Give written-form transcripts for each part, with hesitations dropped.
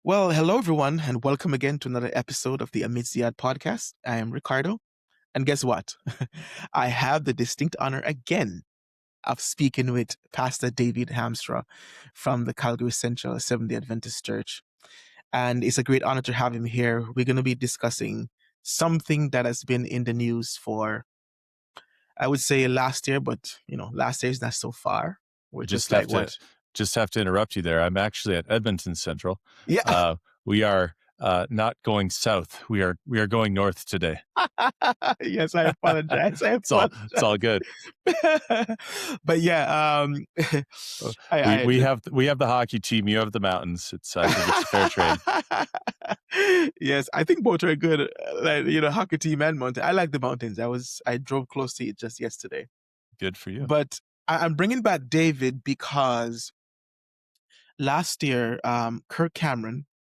Well, hello everyone, and welcome again to another episode of the Amidst the Art podcast. I am Ricardo, and guess what? I have the distinct honor again of speaking with Pastor David Hamstra from the Calgary Central Seventh-day Adventist Church. And it's a great honor to have him here. We're going to be discussing something that has been in the news for, I would say, last year, but last year is not so far. We're I just like what? just have to interrupt you there. I'm actually at Edmonton Central. Yeah. We are not going south. We are going north today. Yes, I apologize. It's all good. But yeah, We have the hockey team. You have the mountains. I think it's a fair trade. Yes, I think both are good. Hockey team and mountain. I like the mountains. I drove close to it just yesterday. Good for you. But I'm bringing back David because last year, Kirk,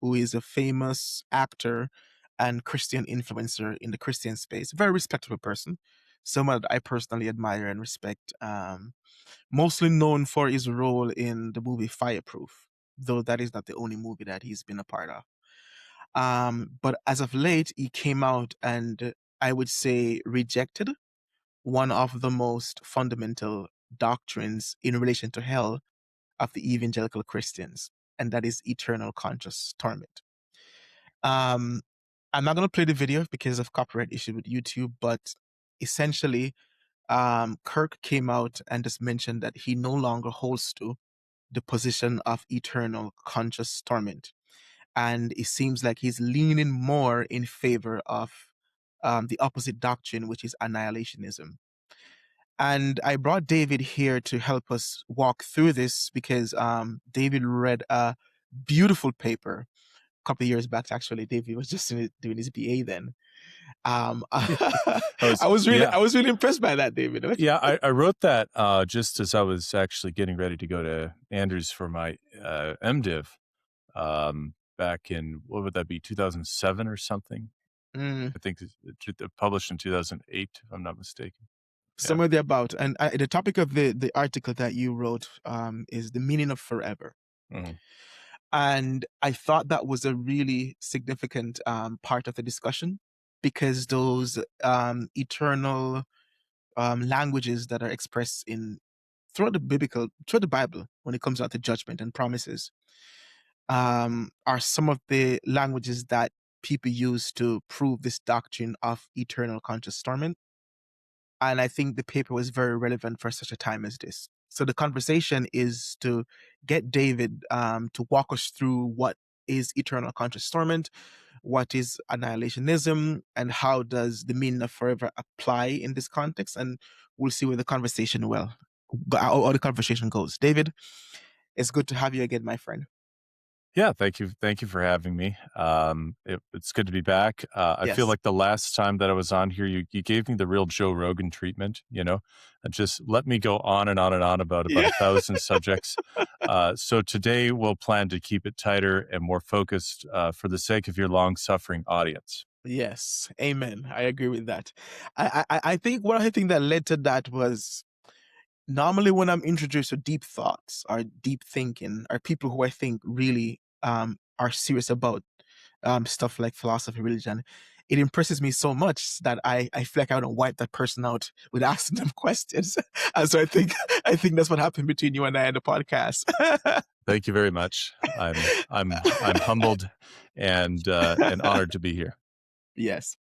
who is a famous actor and Christian influencer in the Christian space, very respectable person, someone that I personally admire and respect, mostly known for his role in the movie Fireproof, though that is not the only movie that he's been a part of. But as of late, he came out and I would say rejected one of the most fundamental doctrines in relation to hell of the evangelical Christians, and that is eternal conscious torment. I'm not going to play the video because of copyright issue with YouTube, but essentially, Kirk came out and just mentioned that he no longer holds to the position of eternal conscious torment. And it seems like he's leaning more in favor of the opposite doctrine, which is annihilationism. And I brought David here to help us walk through this because David read a beautiful paper a couple of years back. Actually, David was just doing his BA then. I was really impressed by that, David. Yeah, I wrote that just as I was actually getting ready to go to Andrews for my MDiv back in, what would that be, 2007 or something? I think it's published in 2008, if I'm not mistaken. Somewhere thereabout. And the topic of the article that you wrote is the meaning of forever. Mm-hmm. And I thought that was a really significant part of the discussion because those eternal languages that are expressed throughout the Bible, when it comes out to judgment and promises, are some of the languages that people use to prove this doctrine of eternal conscious torment. And I think the paper was very relevant for such a time as this. So the conversation is to get David to walk us through what is eternal conscious torment, what is annihilationism, and how does the meaning of forever apply in this context. And we'll see where the conversation goes. David, it's good to have you again, my friend. Yeah, thank you for having me. It's good to be back. I feel like the last time that I was on here, you gave me the real Joe Rogan treatment, and just let me go on and on and on about 1,000 subjects. So today we'll plan to keep it tighter and more focused for the sake of your long-suffering audience. Yes, amen. I agree with that. I think one of the things that led to that was normally when I'm introduced to deep thoughts or deep thinking, are people who I think really are serious about stuff like philosophy, religion. It impresses me so much that I feel like I want to wipe that person out with asking them questions. And so I think that's what happened between you and I in the podcast. Thank you very much. I'm humbled and honored to be here. Yes.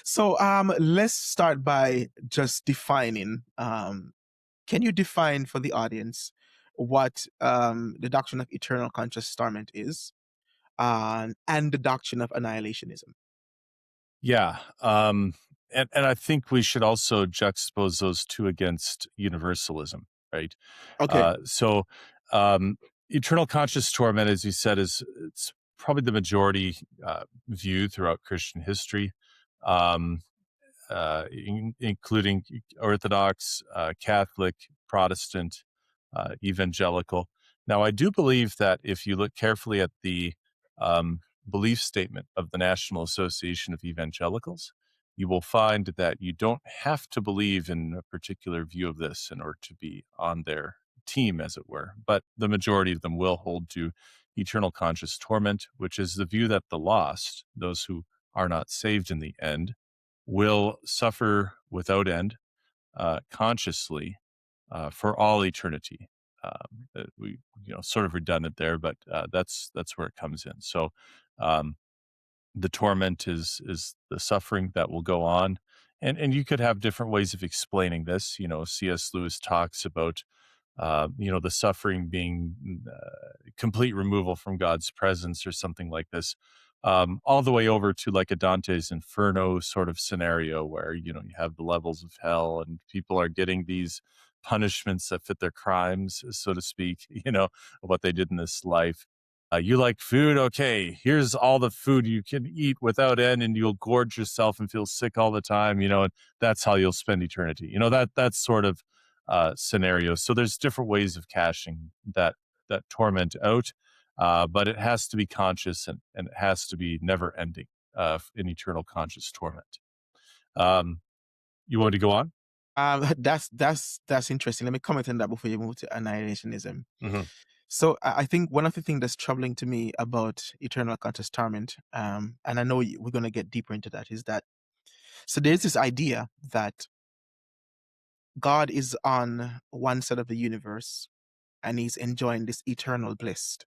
So let's start by just defining. Can you define for the audience what the doctrine of eternal conscious torment is, and the doctrine of annihilationism? Yeah. And I think we should also juxtapose those two against universalism, right? Okay. So eternal conscious torment, as you said, it's probably the majority view throughout Christian history, including Orthodox, Catholic, Protestant, evangelical. Now, I do believe that if you look carefully at the belief statement of the National Association of Evangelicals, you will find that you don't have to believe in a particular view of this in order to be on their team, as it were. But the majority of them will hold to eternal conscious torment, which is the view that the lost, those who are not saved in the end, will suffer without end, consciously, for all eternity. We, sort of redundant there, but that's where it comes in. So, the torment is the suffering that will go on, and you could have different ways of explaining this. C.S. Lewis talks about the suffering being complete removal from God's presence or something like this, all the way over to like a Dante's Inferno sort of scenario where, you have the levels of hell and people are getting these punishments that fit their crimes, so to speak, of what they did in this life. You like food? Okay, here's all the food you can eat without end, and you'll gorge yourself and feel sick all the time, and that's how you'll spend eternity. That's sort of scenario. So there's different ways of cashing that torment out, but it has to be conscious and it has to be never ending in eternal conscious torment. You want to go on? That's interesting. Let me comment on that before you move to annihilationism. Mm-hmm. So I think one of the things that's troubling to me about eternal conscious torment, and I know we're going to get deeper into that, is that so there's this idea that God is on one side of the universe and he's enjoying this eternal bliss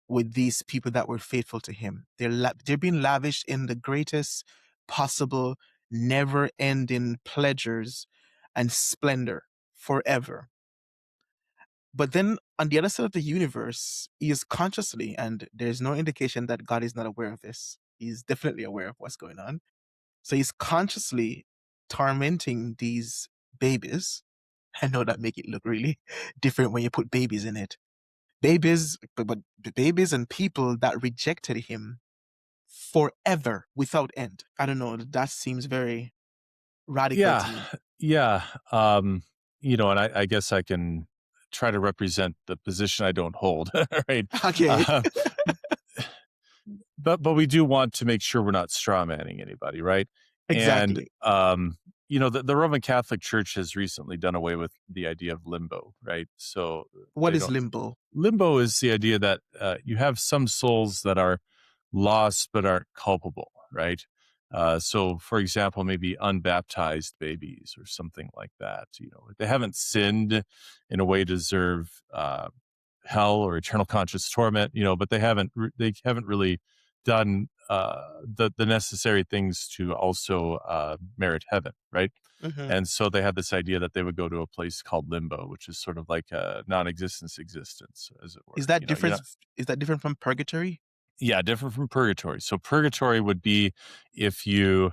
with these people that were faithful to him. They're being lavished in the greatest possible, never-ending pleasures and splendor forever. But then on the other side of the universe, he is consciously, and there's no indication that God is not aware of this. He's definitely aware of what's going on. So he's consciously tormenting these babies. I know that make it look really different when you put babies in it. Babies, but babies and people that rejected him forever without end. I don't know. That seems very radical to me. Yeah. And I guess I can try to represent the position I don't hold, right? Okay. But we do want to make sure we're not strawmanning anybody, right? Exactly. And the Roman Catholic Church has recently done away with the idea of limbo, right? So what is limbo? Limbo is the idea that you have some souls that are lost but aren't culpable, right? So, for example, maybe unbaptized babies or something like that. They haven't sinned in a way to deserve hell or eternal conscious torment. But they haven't really done the necessary things to also merit heaven, right? Mm-hmm. And so they had this idea that they would go to a place called limbo, which is sort of like a non-existence existence, as it were. Is that different? Is that different from purgatory? Yeah, different from purgatory. So purgatory would be if you,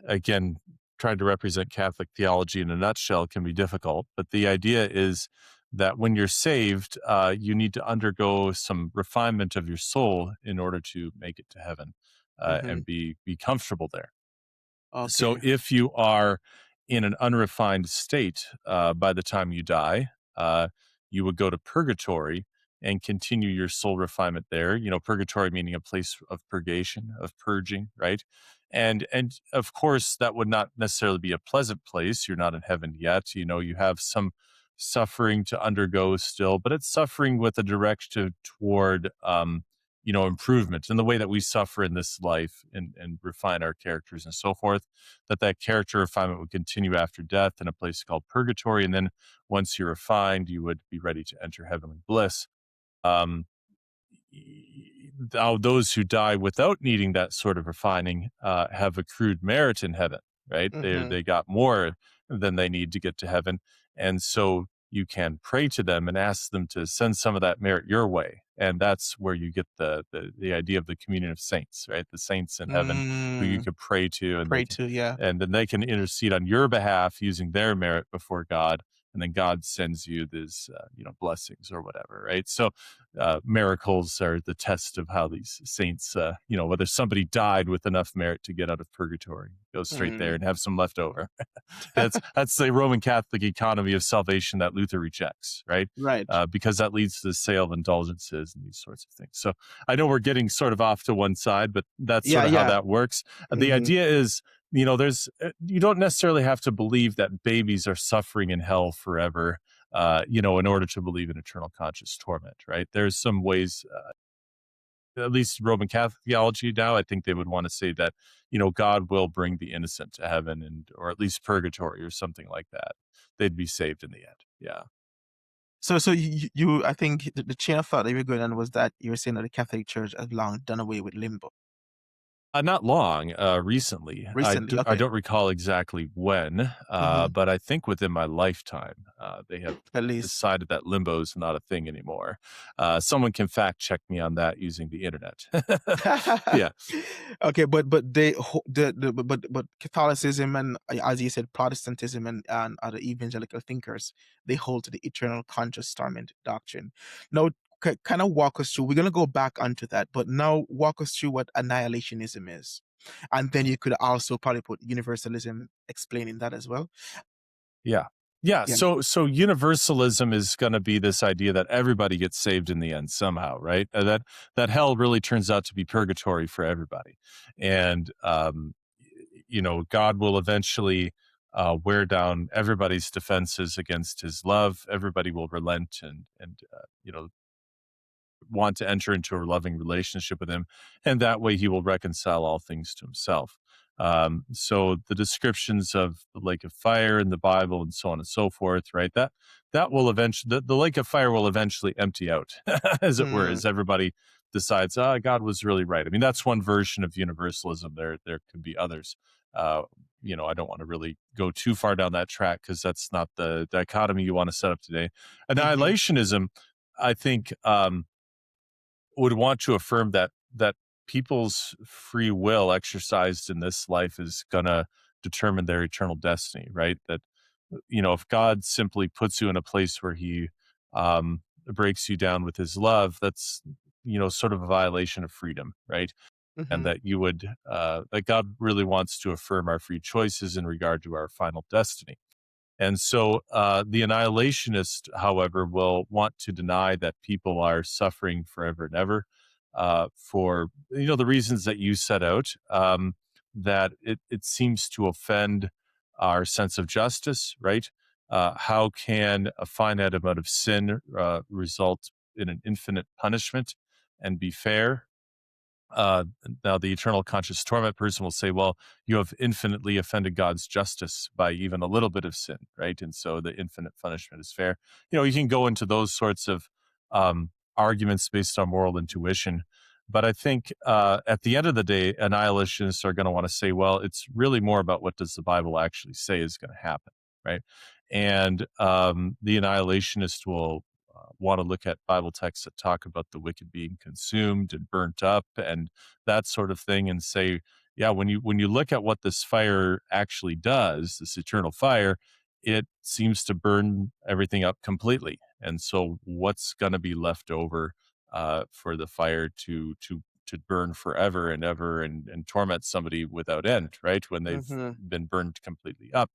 again, trying to represent Catholic theology in a nutshell can be difficult. But the idea is that when you're saved, you need to undergo some refinement of your soul in order to make it to heaven and be comfortable there. Okay. So if you are in an unrefined state by the time you die, you would go to purgatory and continue your soul refinement there. Purgatory meaning a place of purgation, of purging, right? And of course, that would not necessarily be a pleasant place. You're not in heaven yet. You have some suffering to undergo still, but it's suffering with a directive toward improvement in the way that we suffer in this life and refine our characters and so forth, that character refinement would continue after death in a place called purgatory. And then once you're refined, you would be ready to enter heavenly bliss. Those who die without needing that sort of refining have accrued merit in heaven, right? They got more than they need to get to heaven. And so you can pray to them and ask them to send some of that merit your way. And that's where you get the idea of the communion of saints, right? The saints in heaven who you could pray to. And then they can intercede on your behalf using their merit before God. And then God sends you these, blessings or whatever, right? So miracles are the test of how these saints, whether somebody died with enough merit to get out of purgatory, go straight there and have some left over. That's the Roman Catholic economy of salvation that Luther rejects, right? Right. Because that leads to the sale of indulgences and these sorts of things. So I know we're getting sort of off to one side, but that's sort of how that works. The idea is, you don't necessarily have to believe that babies are suffering in hell forever. in order to believe in eternal conscious torment, right? There's some ways, at least Roman Catholic theology now, I think they would want to say that, God will bring the innocent to heaven or at least purgatory or something like that. They'd be saved in the end. Yeah. So you I think the chain of thought that you were going on was that you were saying that the Catholic Church has long done away with limbo. Not long, recently. Recently, I okay. don't recall exactly when, but I think within my lifetime, they have At least. decided that limbo is not a thing anymore. Someone can fact check me on that using the internet. Yeah. Okay, but but Catholicism and, as you said, Protestantism and other evangelical thinkers, they hold to the eternal conscious torment doctrine. Now, kind of walk us through. We're gonna go back onto that, but now walk us through what annihilationism is, and then you could also probably put universalism explaining that as well. Yeah. Yeah. Yeah. So universalism is going to be this idea that everybody gets saved in the end somehow, right? That hell really turns out to be purgatory for everybody. And, God will eventually wear down everybody's defenses against his love. Everybody will relent and want to enter into a loving relationship with him, and that way he will reconcile all things to himself. So the descriptions of the lake of fire in the Bible and so on and so forth, right? That will eventually, the lake of fire will eventually empty out, as it were, Mm, as everybody decides, God was really right. I mean, that's one version of universalism. There could be others. I don't want to really go too far down that track because that's not the dichotomy you want to set up today. mhm, Annihilationism, I think, would want to affirm that people's free will exercised in this life is going to determine their eternal destiny, right? That if God simply puts you in a place where he breaks you down with his love, that's sort of a violation of freedom, right? And mhm, that that God really wants to affirm our free choices in regard to our final destiny. And so the annihilationist, however, will want to deny that people are suffering forever and ever for the reasons that you set out. That it seems to offend our sense of justice, right? How can a finite amount of sin result in an infinite punishment and be fair? uh, Now the eternal conscious torment person will say, well, you have infinitely offended God's justice by even a little bit of sin, right? And so the infinite punishment is fair. You can go into those sorts of arguments based on moral intuition. But I think at the end of the day, annihilationists are going to want to say, well, it's really more about what does the Bible actually say is going to happen, right? And the annihilationist will want to look at Bible texts that talk about the wicked being consumed and burnt up and that sort of thing, and say, yeah, when you look at what this fire actually does, this eternal fire, it seems to burn everything up completely. And so, what's going to be left over for the fire to burn forever and ever and torment somebody without end, right? When they've mhm, been burned completely up.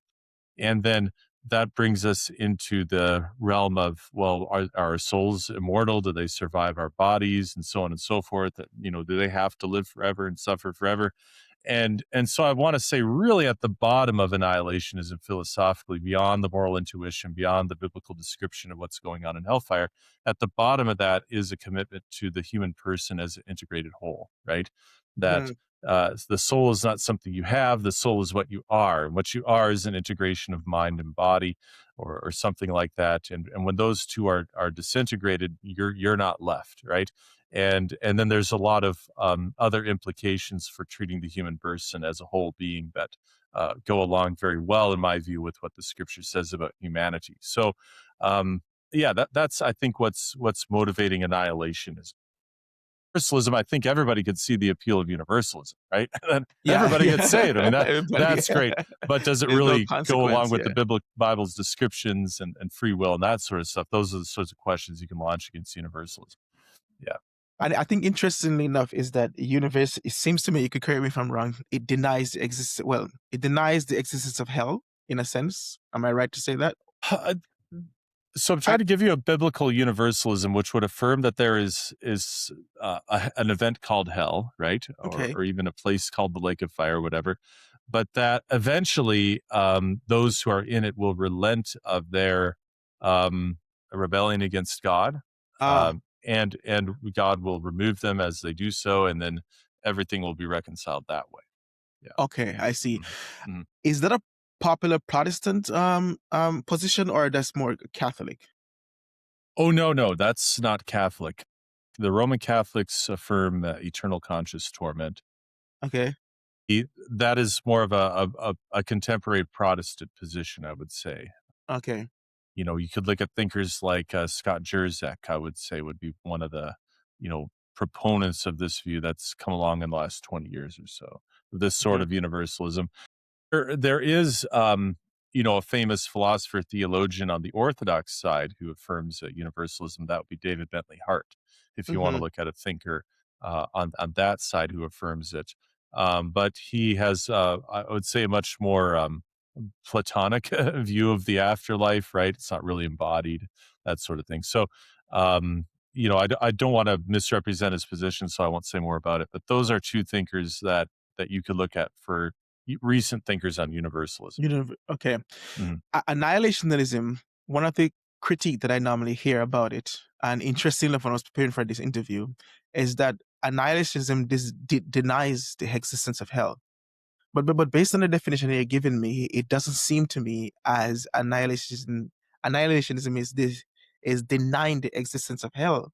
And then that brings us into the realm of, well, are our souls immortal? Do they survive our bodies and so on and so forth? Do they have to live forever and suffer forever? And so I want to say, really, at the bottom of annihilationism, philosophically, beyond the moral intuition, beyond the biblical description of what's going on in hellfire, at the bottom of that is a commitment to the human person as an integrated whole, right? That mhm, the soul is not something you have. The soul is what you are. And what you are is an integration of mind and body, or something like that. And when those two are disintegrated, you're not left, right? And then there's a lot of other implications for treating the human person as a whole being that go along very well, in my view, with what the scripture says about humanity. So, yeah, that's I think what's motivating annihilationism. Universalism, I think everybody could see the appeal of universalism, right? And yeah, everybody gets yeah. saved. I mean, Everybody, that's great. But does it there's no really go along consequence. with the Yeah, Bible's descriptions and free will and that sort of stuff? Those are the sorts of questions you can launch against universalism. Yeah. and I think interestingly enough is that universe. It seems to me, you could correct me if I'm wrong. It denies the existence. Well, it denies the existence of hell in a sense. Am I right to say that? Uh, So I'm I, trying to give you a biblical universalism, which would affirm that there is an event called hell, right, okay. or even a place called the lake of fire, whatever, but that eventually those who are in it will relent of their a rebellion against God, Ah, and God will remove them as they do so, and then everything will be reconciled that way. Yeah. okay, I see. Mhm. Is that a popular Protestant position, or that's more Catholic? Oh, no, that's not Catholic. The Roman Catholics affirm eternal conscious torment. Okay, That is more of a contemporary Protestant position, I would say. okay, You could look at thinkers like Scott Jurczak, I would say, would be one of the, proponents of this view that's come along in the last 20 years or so, this sort okay. of universalism. There is, a famous philosopher theologian on the Orthodox side who affirms universalism. That would be David Bentley Hart, if you want to Mm-hmm. look at a thinker on that side who affirms it. But he has, I would say, a much more Platonic view of the afterlife, right? It's not really embodied, that sort of thing. So, I don't want to misrepresent his position, so I won't say more about it. But those are two thinkers that you could look at for recent thinkers on universalism. Okay. Mhm. Annihilationism, one of the critique that I normally hear about it, and interestingly, when I was preparing for this interview, is that annihilationism denies the existence of hell. But based on the definition you're giving me, it doesn't seem to me as annihilationism is denying the existence of hell,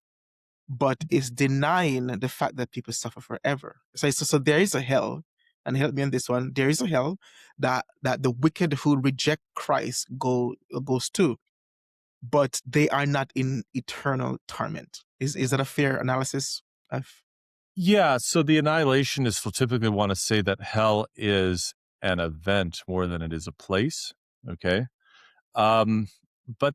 but is denying the fact that people suffer forever. So there is a hell, and help me on this one. There is a hell that the wicked who reject Christ goes to, but they are not in eternal torment. Is that a fair analysis of? Yeah, so the annihilationists will typically want to say that hell is an event more than it is a place. Okay. Um, but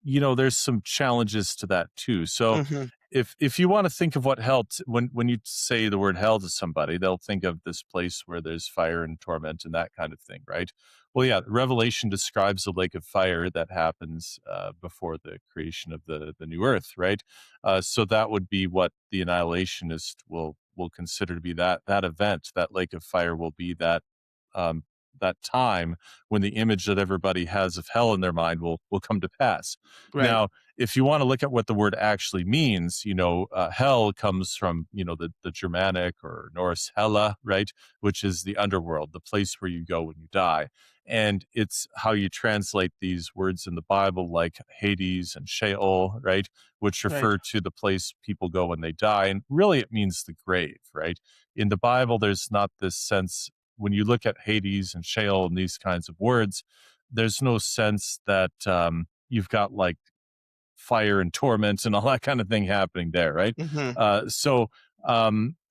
there's some challenges to that too. So Hmm. if you want to think of what hell, when you say the word hell to somebody, they'll think of this place where there's fire and torment and that kind of thing, right? Well, yeah, Revelation describes a lake of fire that happens before the creation of the new earth, right? So that would be what the annihilationist will consider to be that event. That lake of fire will be um, that time when the image that everybody has of hell in their mind will come to pass. Right. Now, if you want to look at what the word actually means, hell comes from the Germanic or Norse hella, right, which is the underworld, the place where you go when you die. And it's how you translate these words in the Bible, like Hades and Sheol, right, which Right. refer to the place people go when they die. And really, it means the grave, right? In the Bible, there's not this sense when you look at Hades and Sheol and these kinds of words, there's no sense that you've got like fire and torment and all that kind of thing happening there, right? Hmm.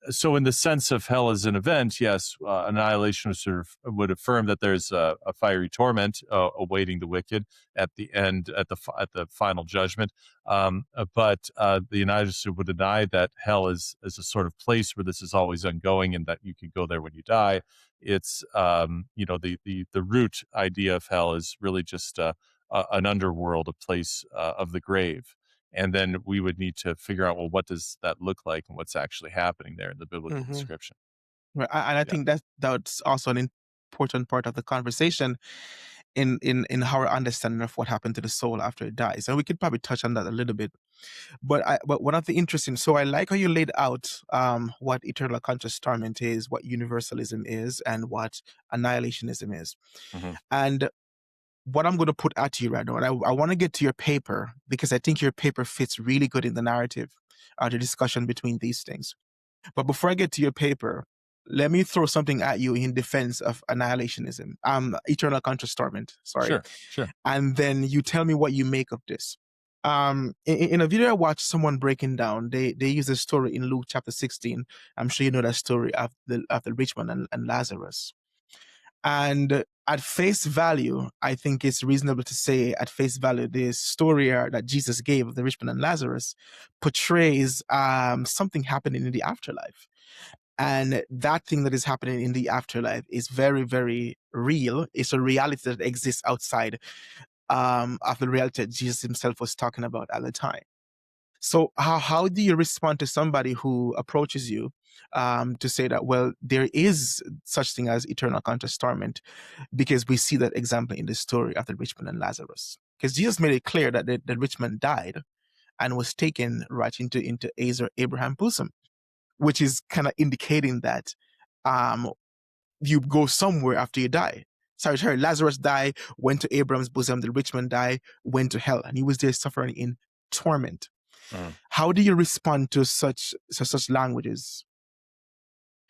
So in the sense of hell as an event, yes, annihilationists would affirm that there's a fiery torment awaiting the wicked at the end, at the final judgment. But the United would deny that hell is a sort of place where this is always ongoing and that you can go there when you die. It's the root idea of hell is really just an underworld, a place of the grave. And then we would need to figure out, well, what does that look like and what's actually happening there in the biblical Hmm. description? Right. And I Yeah. think that's also an important part of the conversation in our understanding of what happened to the soul after it dies. And we could probably touch on that a little bit. But one of the interesting, so I like how you laid out what eternal conscious torment is, what universalism is, and what annihilationism is. Hmm. And what I'm going to put at you right now, and I want to get to your paper because I think your paper fits really good in the narrative, the discussion between these things. But before I get to your paper, let me throw something at you in defense of annihilationism, eternal conscious torment. Sorry, Sure. Sure. and then you tell me what you make of this. In a video I watched, someone breaking down, they use a story in Luke chapter 16. I'm sure you know that story of the rich man and Lazarus. And at face value, I think it's reasonable to say, at face value, the story that Jesus gave of the rich man and Lazarus portrays something happening in the afterlife. And that thing that is happening in the afterlife is very, very real. It's a reality that exists outside of the reality that Jesus himself was talking about at the time. So how do you respond to somebody who approaches you to say that, well, there is such thing as eternal conscious torment because we see that example in the story of the rich man and Lazarus? because Jesus made it clear that the rich man died and was taken right into Abraham's bosom, which is kind of indicating that you go somewhere after you die. Sorry, Lazarus died, went to Abraham's bosom. The rich man died, went to hell, and he was there suffering in torment. How do you respond to such languages?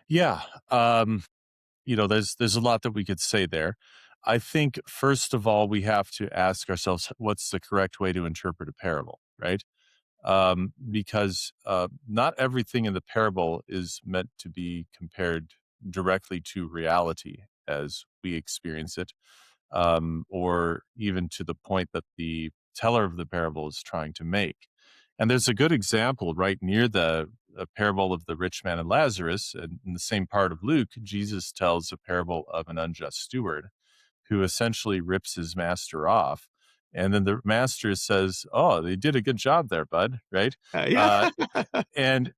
Yeah, there's a lot that we could say there. I think first of all we have to ask ourselves what's the correct way to interpret a parable, right? Because not everything in the parable is meant to be compared directly to reality as we experience it, or even to the point that the teller of the parable is trying to make. And there's a good example right near the parable of the rich man and Lazarus. And in the same part of Luke, Jesus tells a parable of an unjust steward who essentially rips his master off. And then the master says, "Oh, they did a good job there, bud." Right? Yeah. And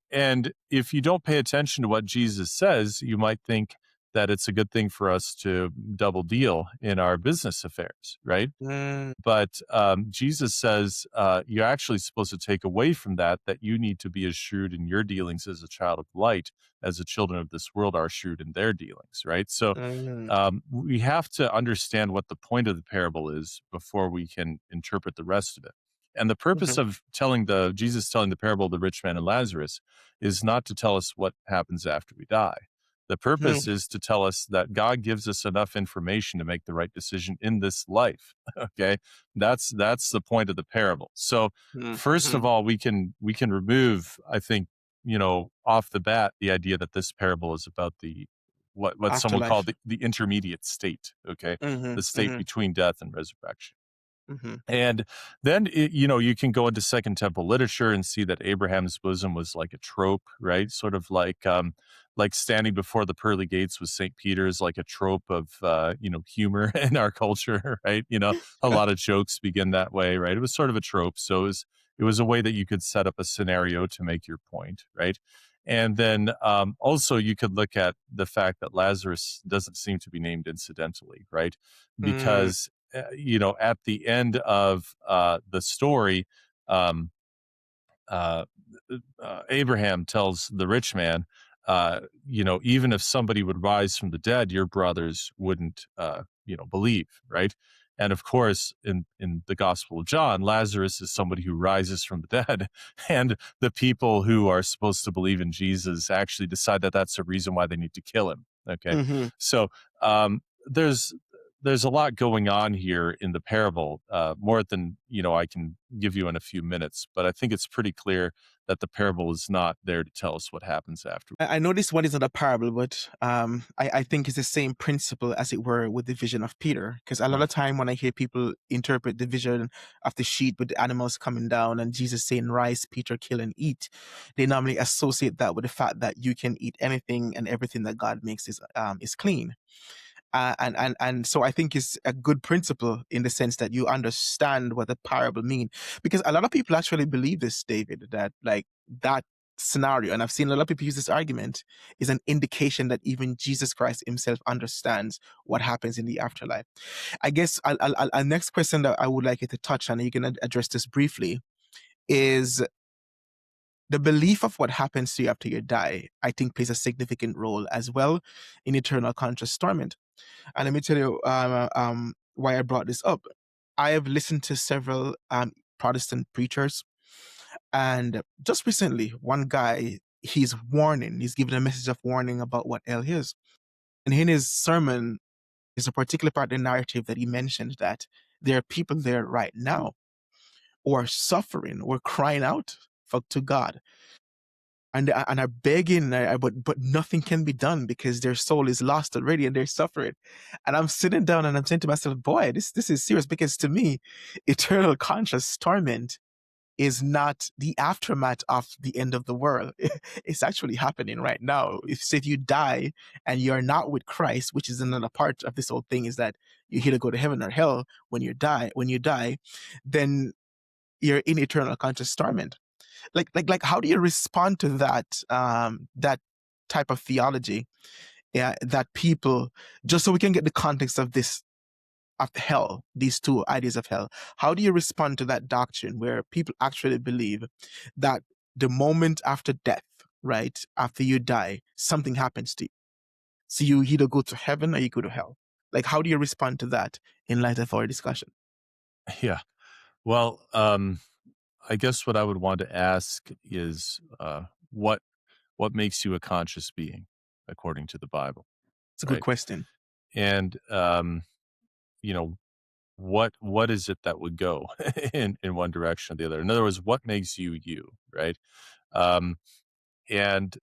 if you don't pay attention to what Jesus says, you might think that it's a good thing for us to double deal in our business affairs, right? But Jesus says you're actually supposed to take away from that you need to be as shrewd in your dealings as a child of light as the children of this world are shrewd in their dealings, right? So we have to understand what the point of the parable is before we can interpret the rest of it. And the purpose of Jesus telling the parable of the rich man and Lazarus is not to tell us what happens after we die. The purpose is to tell us that God gives us enough information to make the right decision in this life. Okay, that's the point of the parable. So first of all, we can remove, I think, off the bat, the idea that this parable is about what some would call the intermediate state. Okay, the state between death and resurrection. And then, you can go into Second Temple literature and see that Abraham's bosom was like a trope, right? Sort of like standing before the pearly gates with St. Peter's, like a trope of, humor in our culture, right? A lot of jokes begin that way, right? It was sort of a trope. So it was a way that you could set up a scenario to make your point, right? And then also you could look at the fact that Lazarus doesn't seem to be named incidentally, right? Because at the end of the story, Abraham tells the rich man, even if somebody would rise from the dead, your brothers wouldn't, believe, right? And of course, in the Gospel of John, Lazarus is somebody who rises from the dead, and the people who are supposed to believe in Jesus actually decide that that's a reason why they need to kill him. Okay, so there's a lot going on here in the parable, more than I can give you in a few minutes. But I think it's pretty clear that the parable is not there to tell us what happens after. I know this one isn't a parable, but I think it's the same principle, as it were, with the vision of Peter. Because a lot of time when I hear people interpret the vision of the sheep with the animals coming down and Jesus saying, "Rise, Peter, kill and eat," they normally associate that with the fact that you can eat anything and everything that God makes is clean. And so I think it's a good principle in the sense that you understand what the parable mean, because a lot of people actually believe this, David, that like that scenario, and I've seen a lot of people use this argument, is an indication that even Jesus Christ himself understands what happens in the afterlife. I guess our next question that I would like you to touch on, and you can address this briefly, is the belief of what happens to you after you die, I think, plays a significant role as well in eternal conscious torment. And let me tell you why I brought this up. I have listened to several Protestant preachers, and just recently, one guy, he's giving a message of warning about what hell is. And in his sermon, there's a particular part of the narrative that he mentioned that there are people there right now who are suffering, who are crying out to God, and are begging, but nothing can be done because their soul is lost already and they're suffering. And I'm sitting down and I'm saying to myself, boy, this is serious, because to me, eternal conscious torment is not the aftermath of the end of the world. It's actually happening right now. If you die and you're not with Christ, which is another part of this whole thing, is that you either go to heaven or hell when you die, then you're in eternal conscious torment. Like how do you respond to that type of theology? Yeah, that people, just so we can get the context of this hell, these two ideas of hell. How do you respond to that doctrine where people actually believe that the moment after death, right, after you die, something happens to you? So you either go to heaven or you go to hell. Like, how do you respond to that in light of our discussion? Yeah. Well, I guess what I would want to ask is what makes you a conscious being according to the Bible, It's a good right? question. And you know, what is it that would go in one direction or the other? In other words, what makes you you, right? Um, and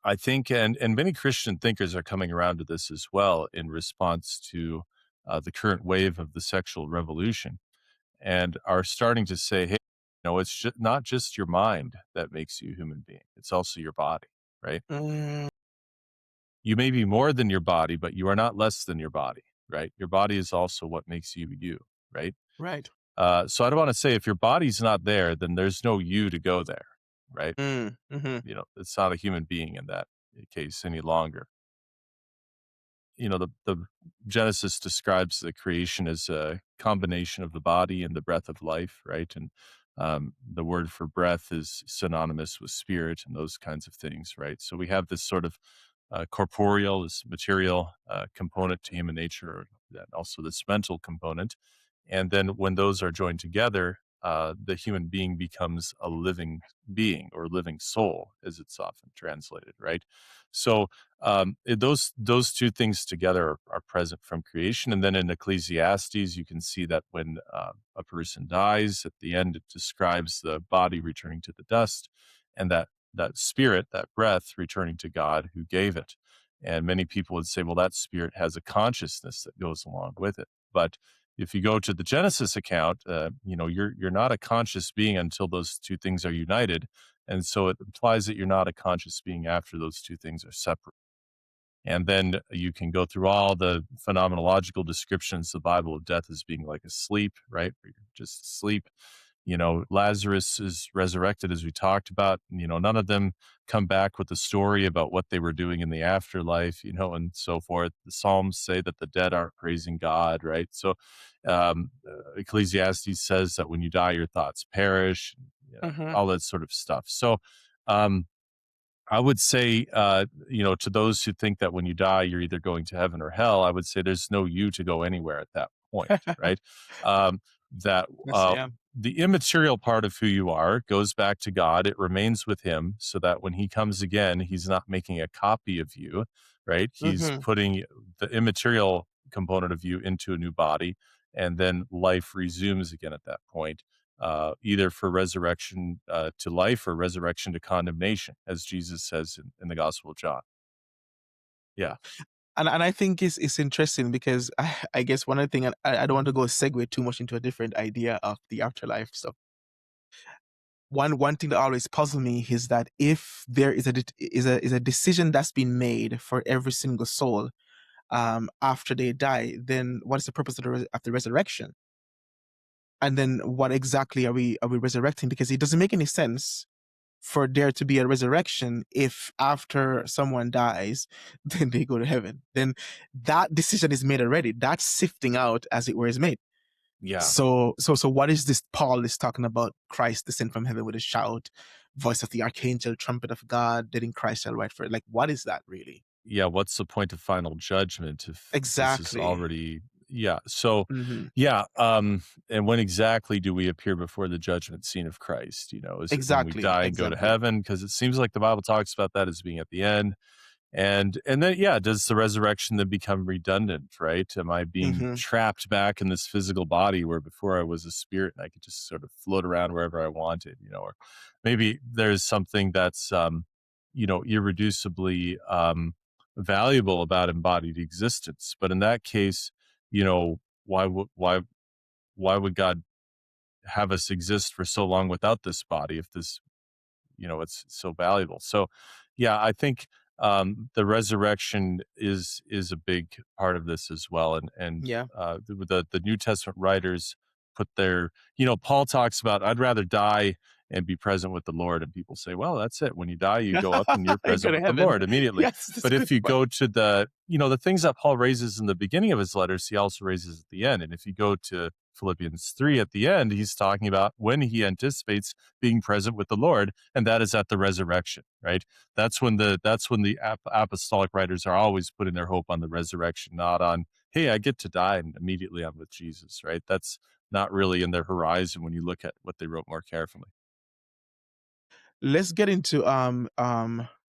I think, and many Christian thinkers are coming around to this as well in response to the current wave of the sexual revolution, and are starting to say, hey, it's not just your mind that makes you a human being; it's also your body, right? Mm, You may be more than your body, but you are not less than your body, right? Your body is also what makes you you, right? right. So I don't want to say if your body's not there, then there's no you to go there, right? Mm-hmm. It's not a human being in that case any longer. The Genesis describes the creation as a combination of the body and the breath of life, right? And the word for breath is synonymous with spirit and those kinds of things, right? So we have this sort of corporeal, this material component to human nature, and also this mental component. And then when those are joined together, the human being becomes a living being or living soul, as it's often translated, right? So those two things together are present from creation. And then in Ecclesiastes, you can see that when a person dies, at the end, it describes the body returning to the dust, and that spirit, that breath, returning to God who gave it. And many people would say, well, that spirit has a consciousness that goes along with it. But if you go to the Genesis account, you're not a conscious being until those two things are united, and so it implies that you're not a conscious being after those two things are separate. And then you can go through all the phenomenological descriptions of the Bible of death as being like a sleep, right? Where you're just asleep. Lazarus is resurrected, as we talked about. None of them come back with a story about what they were doing in the afterlife, and so forth. The Psalms say that the dead aren't praising God, right? So Ecclesiastes says that when you die, your thoughts perish, Mm-hmm. all that sort of stuff. So, I would say, to those who think that when you die, you're either going to heaven or hell, I would say there's no you to go anywhere at that point, right? That Yes, yeah. the immaterial part of who you are goes back to God. It remains with him so that when he comes again, he's not making a copy of you, right? He's Mm-hmm. putting the immaterial component of you into a new body, and then life resumes again at that point, either for resurrection to life or resurrection to condemnation, as Jesus says in the Gospel of John. Yeah. And I think it's interesting because I guess one other thing, and I don't want to go segue too much into a different idea of the afterlife stuff. One thing that always puzzles me is that if there is a decision that's been made for every single soul after they die, then what is the purpose of the resurrection? And then what exactly are we resurrecting? Because it doesn't make any sense for there to be a resurrection if after someone dies, then they go to heaven. Then that decision is made already. That sifting out, as it were, is made. Yeah. So what is this Paul is talking about? Christ descend from heaven with a shout, voice of the archangel, trumpet of God, dead in Christ shall write for it. Like, what is that really? Yeah. What's the point of final judgment if this is Exactly. already, yeah. So, Hmm. yeah. And when exactly do we appear before the judgment scene of Christ? Is it when we Exactly. die and go to Exactly. heaven? Because it seems like the Bible talks about that as being at the end. And then, yeah, does the resurrection then become redundant, right? Am I being Hmm. trapped back in this physical body where before I was a spirit and I could just sort of float around wherever I wanted, or maybe there's something that's, irreducibly valuable about embodied existence. But in that case, why would God have us exist for so long without this body if this, it's so valuable? So, yeah, I think the resurrection is a big part of this as well, and Yeah. the New Testament writers put their, Paul talks about, I'd rather die and be present with the Lord. And people say, well, that's it. When you die, you go up and you're You go present to with the heaven. Lord immediately. Yes, that's But a if good you point. go to the things that Paul raises in the beginning of his letters, he also raises at the end. And if you go to Philippians 3 at the end, he's talking about when he anticipates being present with the Lord, and that is at the resurrection, right? That's when the apostolic writers are always putting their hope on the resurrection, not on, hey, I get to die and immediately I'm with Jesus, right? That's not really in their horizon when you look at what they wrote more carefully. Let's get into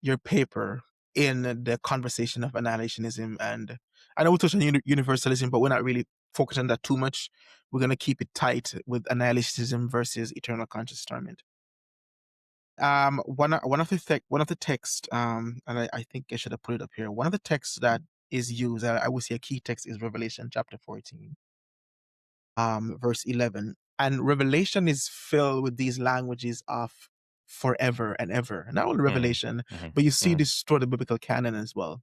your paper in the conversation of annihilationism, and I know we touched on universalism, but we're not really focused on that too much. We're going to keep it tight with annihilationism versus eternal conscious torment. One of the texts, and I think I should have put it up here. One of the texts that is used, I would say a key text, is Revelation chapter 14, verse 11. And Revelation is filled with these languages of forever and ever. Not only Revelation, but you see this through the biblical canon as well.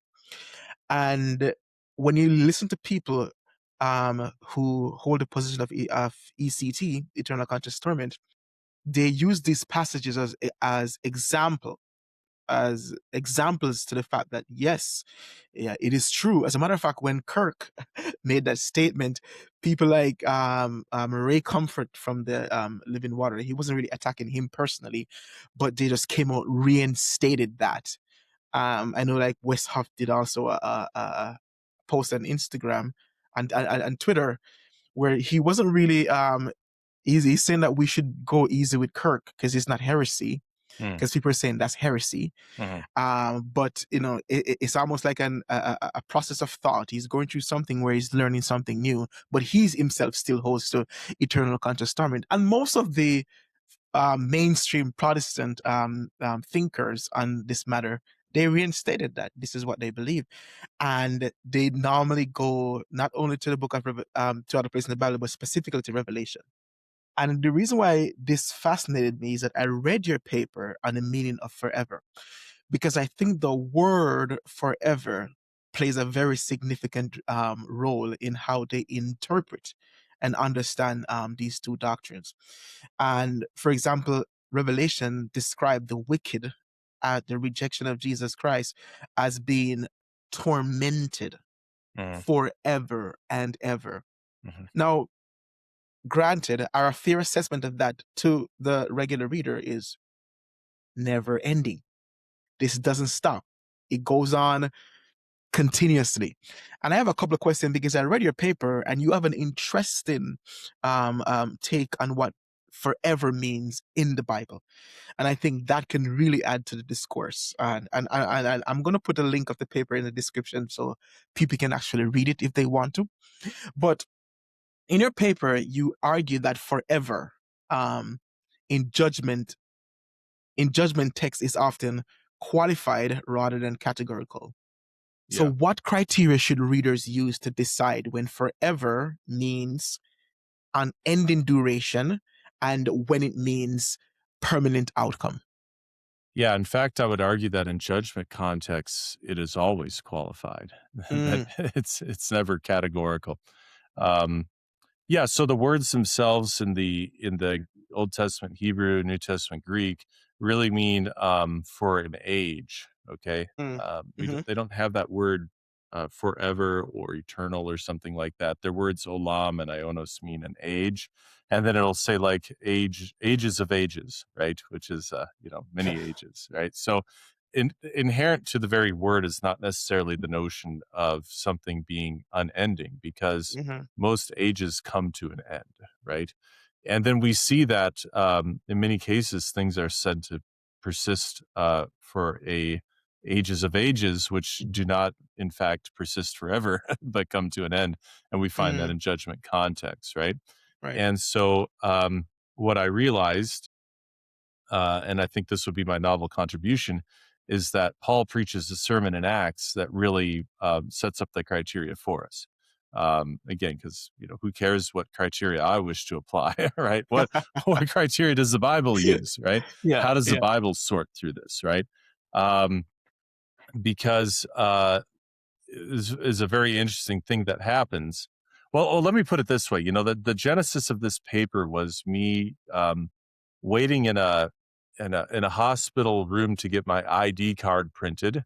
And when you listen to people who hold the position of ECT, eternal conscious torment, they use these passages as examples to the fact that yes, yeah, it is true. As a matter of fact, when Kirk made that statement, people like Ray Comfort from the Living Water, he wasn't really attacking him personally, but they just came out reinstated that. I know like Wes Huff did also a post on Instagram and Twitter where he wasn't really he's saying that we should go easy with Kirk because it's not heresy, because people are saying that's heresy. But it's almost like a process of thought. He's going through something where he's learning something new, but he's himself still holds to eternal conscious torment. And most of the mainstream Protestant thinkers on this matter, they reinstated that this is what they believe, and they normally go not only to the book of to other places in the Bible, but specifically to Revelation. And the reason why this fascinated me is that I read your paper on the meaning of forever, because I think the word forever plays a very significant role in how they interpret and understand these two doctrines. And for example, Revelation described the wicked at the rejection of Jesus Christ as being tormented forever and ever. Now, granted, our fair assessment of that to the regular reader is never ending. This doesn't stop. It goes on continuously. And I have a couple of questions because I read your paper and you have an interesting take on what forever means in the Bible. And I think that can really add to the discourse. And I'm going to put a link of the paper in the description so people can actually read it if they want to. But in your paper, you argue that forever in judgment text is often qualified rather than categorical. So what criteria should readers use to decide when forever means an ending duration and when it means permanent outcome? Yeah, in fact, I would argue that in judgment contexts, it is always qualified. That it's never categorical. Yeah, so the words themselves in the Old Testament Hebrew, New Testament Greek really mean for an age. Okay, they don't have that word forever or eternal or something like that. Their words olam and ionos mean an age, and then it'll say like ages of ages, right? Which is many ages, right? So inherent to the very word is not necessarily the notion of something being unending, because most ages come to an end, right? And then we see that in many cases things are said to persist for ages of ages, which do not in fact persist forever but come to an end, and we find that in judgment context, right? And so what I realized, and I think this would be my novel contribution, is that Paul preaches a sermon in Acts that really sets up the criteria for us. Again, because who cares what criteria I wish to apply, right? What criteria does the Bible use, right? How does the Bible sort through this, right? Because is a very interesting thing that happens. Well, let me put it this way. The genesis of this paper was me waiting in a hospital room to get my ID card printed,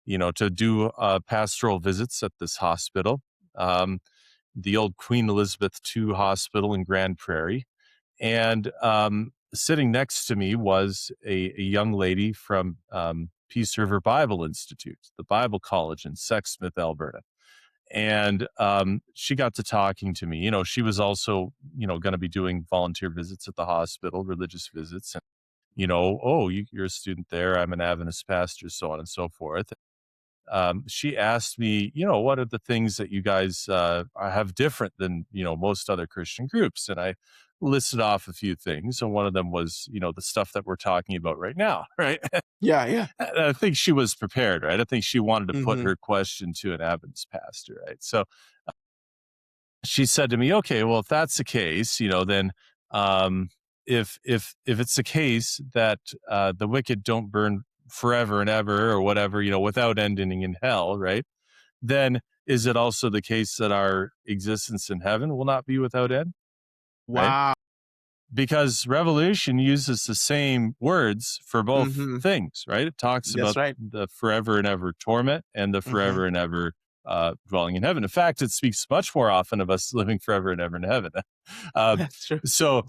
to do pastoral visits at this hospital, the old Queen Elizabeth II Hospital in Grand Prairie. And sitting next to me was a young lady from Peace River Bible Institute, the Bible College in Sexsmith, Alberta. And she got to talking to me. She was also, going to be doing volunteer visits at the hospital, religious visits. And, oh, you're a student there. I'm an Adventist pastor, so on and so forth. She asked me, what are the things that you guys have different than, most other Christian groups? And I listed off a few things. And one of them was, the stuff that we're talking about right now, right? Yeah. And I think she was prepared, right? I think she wanted to put Mm-hmm. her question to an Adventist pastor, right? So she said to me, okay, well, if that's the case, then if it's the case that the wicked don't burn forever and ever or whatever, without ending in hell, right? Then is it also the case that our existence in heaven will not be without end, right? Wow. Because Revelation uses the same words for both Mm-hmm. things, right? It talks That's about right. the forever and ever torment and the Mm-hmm. forever and ever dwelling in heaven. In fact, it speaks much more often of us living forever and ever in heaven. That's true. So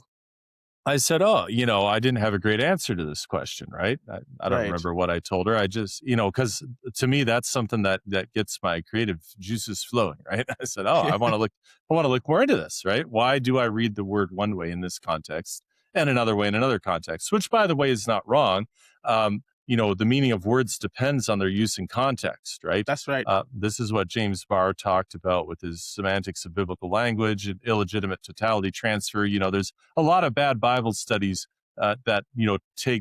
I said, oh, I didn't have a great answer to this question, right? I don't Right. remember what I told her. I just, because to me, that's something that gets my creative juices flowing, right? I said, oh, I want to look more into this, right? Why do I read the word one way in this context and another way in another context? Which, by the way, is not wrong. The meaning of words depends on their use in context, right? That's right. This is what James Barr talked about with his semantics of biblical language and illegitimate totality transfer. There's a lot of bad Bible studies that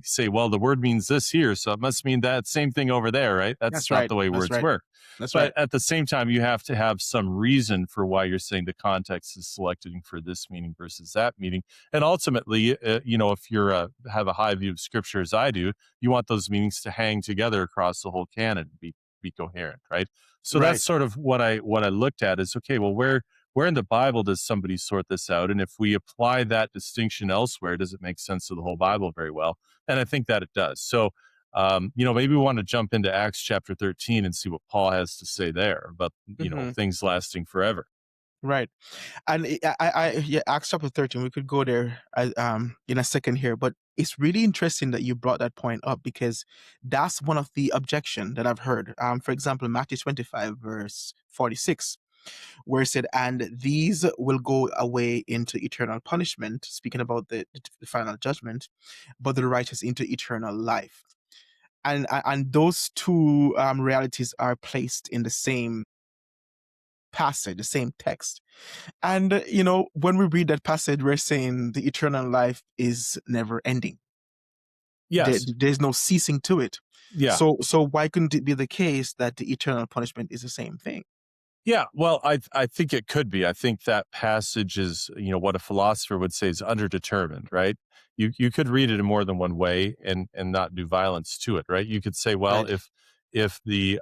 say, well, the word means this here, so it must mean that same thing over there, right? That's not Right. the way That's words right. work. That's But right. at the same time, you have to have some reason for why you're saying the context is selected for this meaning versus that meaning. And ultimately, if you're have a high view of Scripture as I do, you want those meanings to hang together across the whole canon and be coherent, right? So Right. that's sort of what I looked at is, okay, well, where in the Bible does somebody sort this out? And if we apply that distinction elsewhere, does it make sense of the whole Bible very well? And I think that it does. So, maybe we want to jump into Acts chapter 13 and see what Paul has to say there about, Mm-hmm. things lasting forever. Right. And yeah, Acts chapter 13, we could go there in a second here, but it's really interesting that you brought that point up because that's one of the objection that I've heard. For example, Matthew 25, verse 46, where it said, and these will go away into eternal punishment, speaking about the final judgment, but the righteous into eternal life. And those two realities are placed in the same passage, the same text. And, when we read that passage, we're saying the eternal life is never ending. Yes. There's no ceasing to it. Yeah. So why couldn't it be the case that the eternal punishment is the same thing? Yeah, well, I think it could be. I think that passage is, what a philosopher would say is underdetermined, right? You could read it in more than one way and not do violence to it, right? You could say, well, Right. if the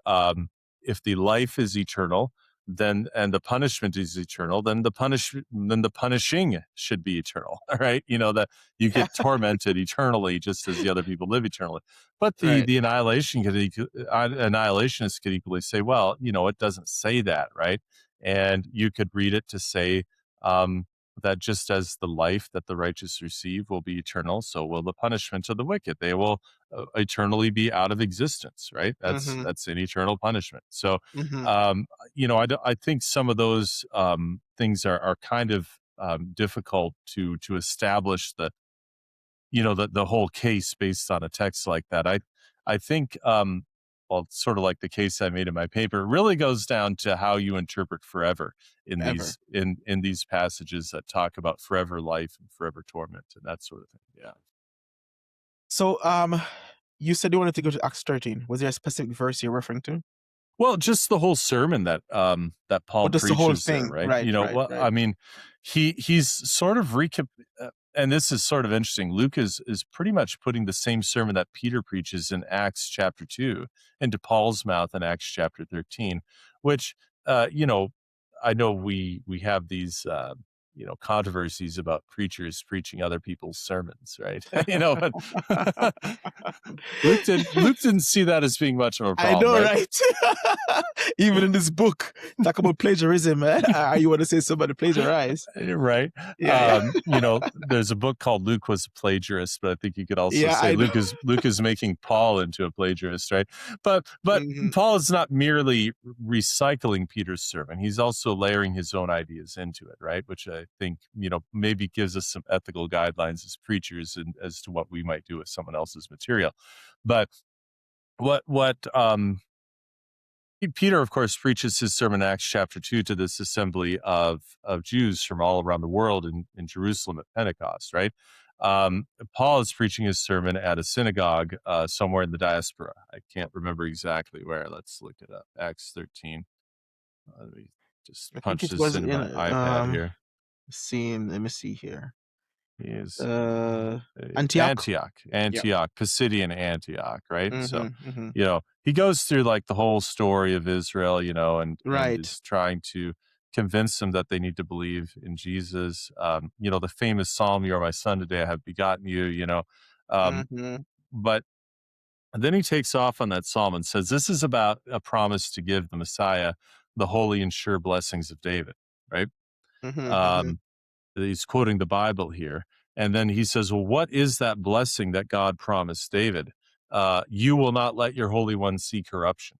life is eternal, then and the punishment is eternal, then the punishing should be eternal, right? That you Yeah. get tormented eternally just as the other people live eternally. But Right. the annihilationists could equally say, well, it doesn't say that, right? And you could read it to say that just as the life that the righteous receive will be eternal, so will the punishment of the wicked. They will eternally be out of existence, right? Mm-hmm. That's an eternal punishment. So, Mm-hmm. I think some of those things are kind of difficult to establish the whole case based on a text like that. I think well, sort of like the case I made in my paper, it really goes down to how you interpret forever in Ever. these passages that talk about forever life and forever torment and that sort of thing. Yeah. So you said you wanted to go to Acts 13. Was there a specific verse you're referring to? Well, just the whole sermon that Or Paul just the whole preaches there, thing? right? Right, right, Well, right. I mean, he's sort of and this is sort of interesting. Luke is pretty much putting the same sermon that Peter preaches in Acts chapter 2 into Paul's mouth in Acts chapter 13, which I know we have these controversies about preachers preaching other people's sermons, right? But Luke didn't see that as being much of a problem. I know, right? Even in this book, talk about plagiarism. You want to say somebody plagiarized? Right. Yeah. There's a book called Luke Was a Plagiarist, but I think you could also say I Luke is making Paul into a plagiarist, right? But Paul is not merely recycling Peter's sermon. He's also layering his own ideas into it, right? Which I think, maybe gives us some ethical guidelines as preachers and as to what we might do with someone else's material. But what Peter, of course, preaches his sermon in Acts chapter 2 to this assembly of Jews from all around the world in Jerusalem at Pentecost, right? Paul is preaching his sermon at a synagogue somewhere in the diaspora. I can't remember exactly where. Let's look it up. Acts 13. Let me just punch this into my iPad here. Let me see here. Is Antioch, Pisidian Antioch, right? So, he goes through like the whole story of Israel, and is trying to convince them that they need to believe in Jesus. The famous Psalm, "You are my son, today I have begotten you," but then he takes off on that Psalm and says, this is about a promise to give the Messiah the holy and sure blessings of David, right? He's quoting the Bible here. And then he says, well, what is that blessing that God promised David? You will not let your Holy One see corruption.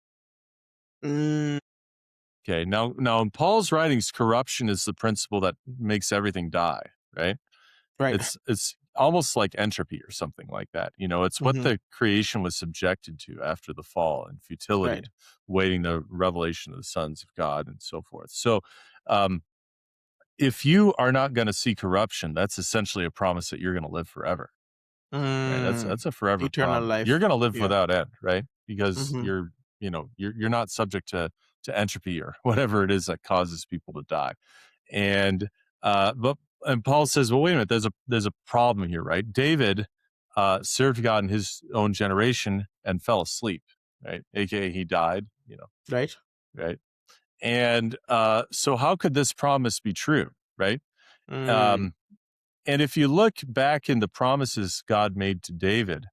Okay, now in Paul's writings, corruption is the principle that makes everything die, right? Right. It's almost like entropy or something like that. It's what the creation was subjected to after the fall and futility, waiting the revelation of the sons of God and so forth. So, if you are not going to see corruption, that's essentially a promise that you're going to live forever. Right? That's a forever eternal promise. life. You're going to live without end, right? Because you're not subject to entropy or whatever it is that causes people to die. And Paul says, well, wait a minute, there's a problem here, right? David served God in his own generation and fell asleep, right? AKA he died, Right. And so how could this promise be true, right? And if you look back in the promises God made to David,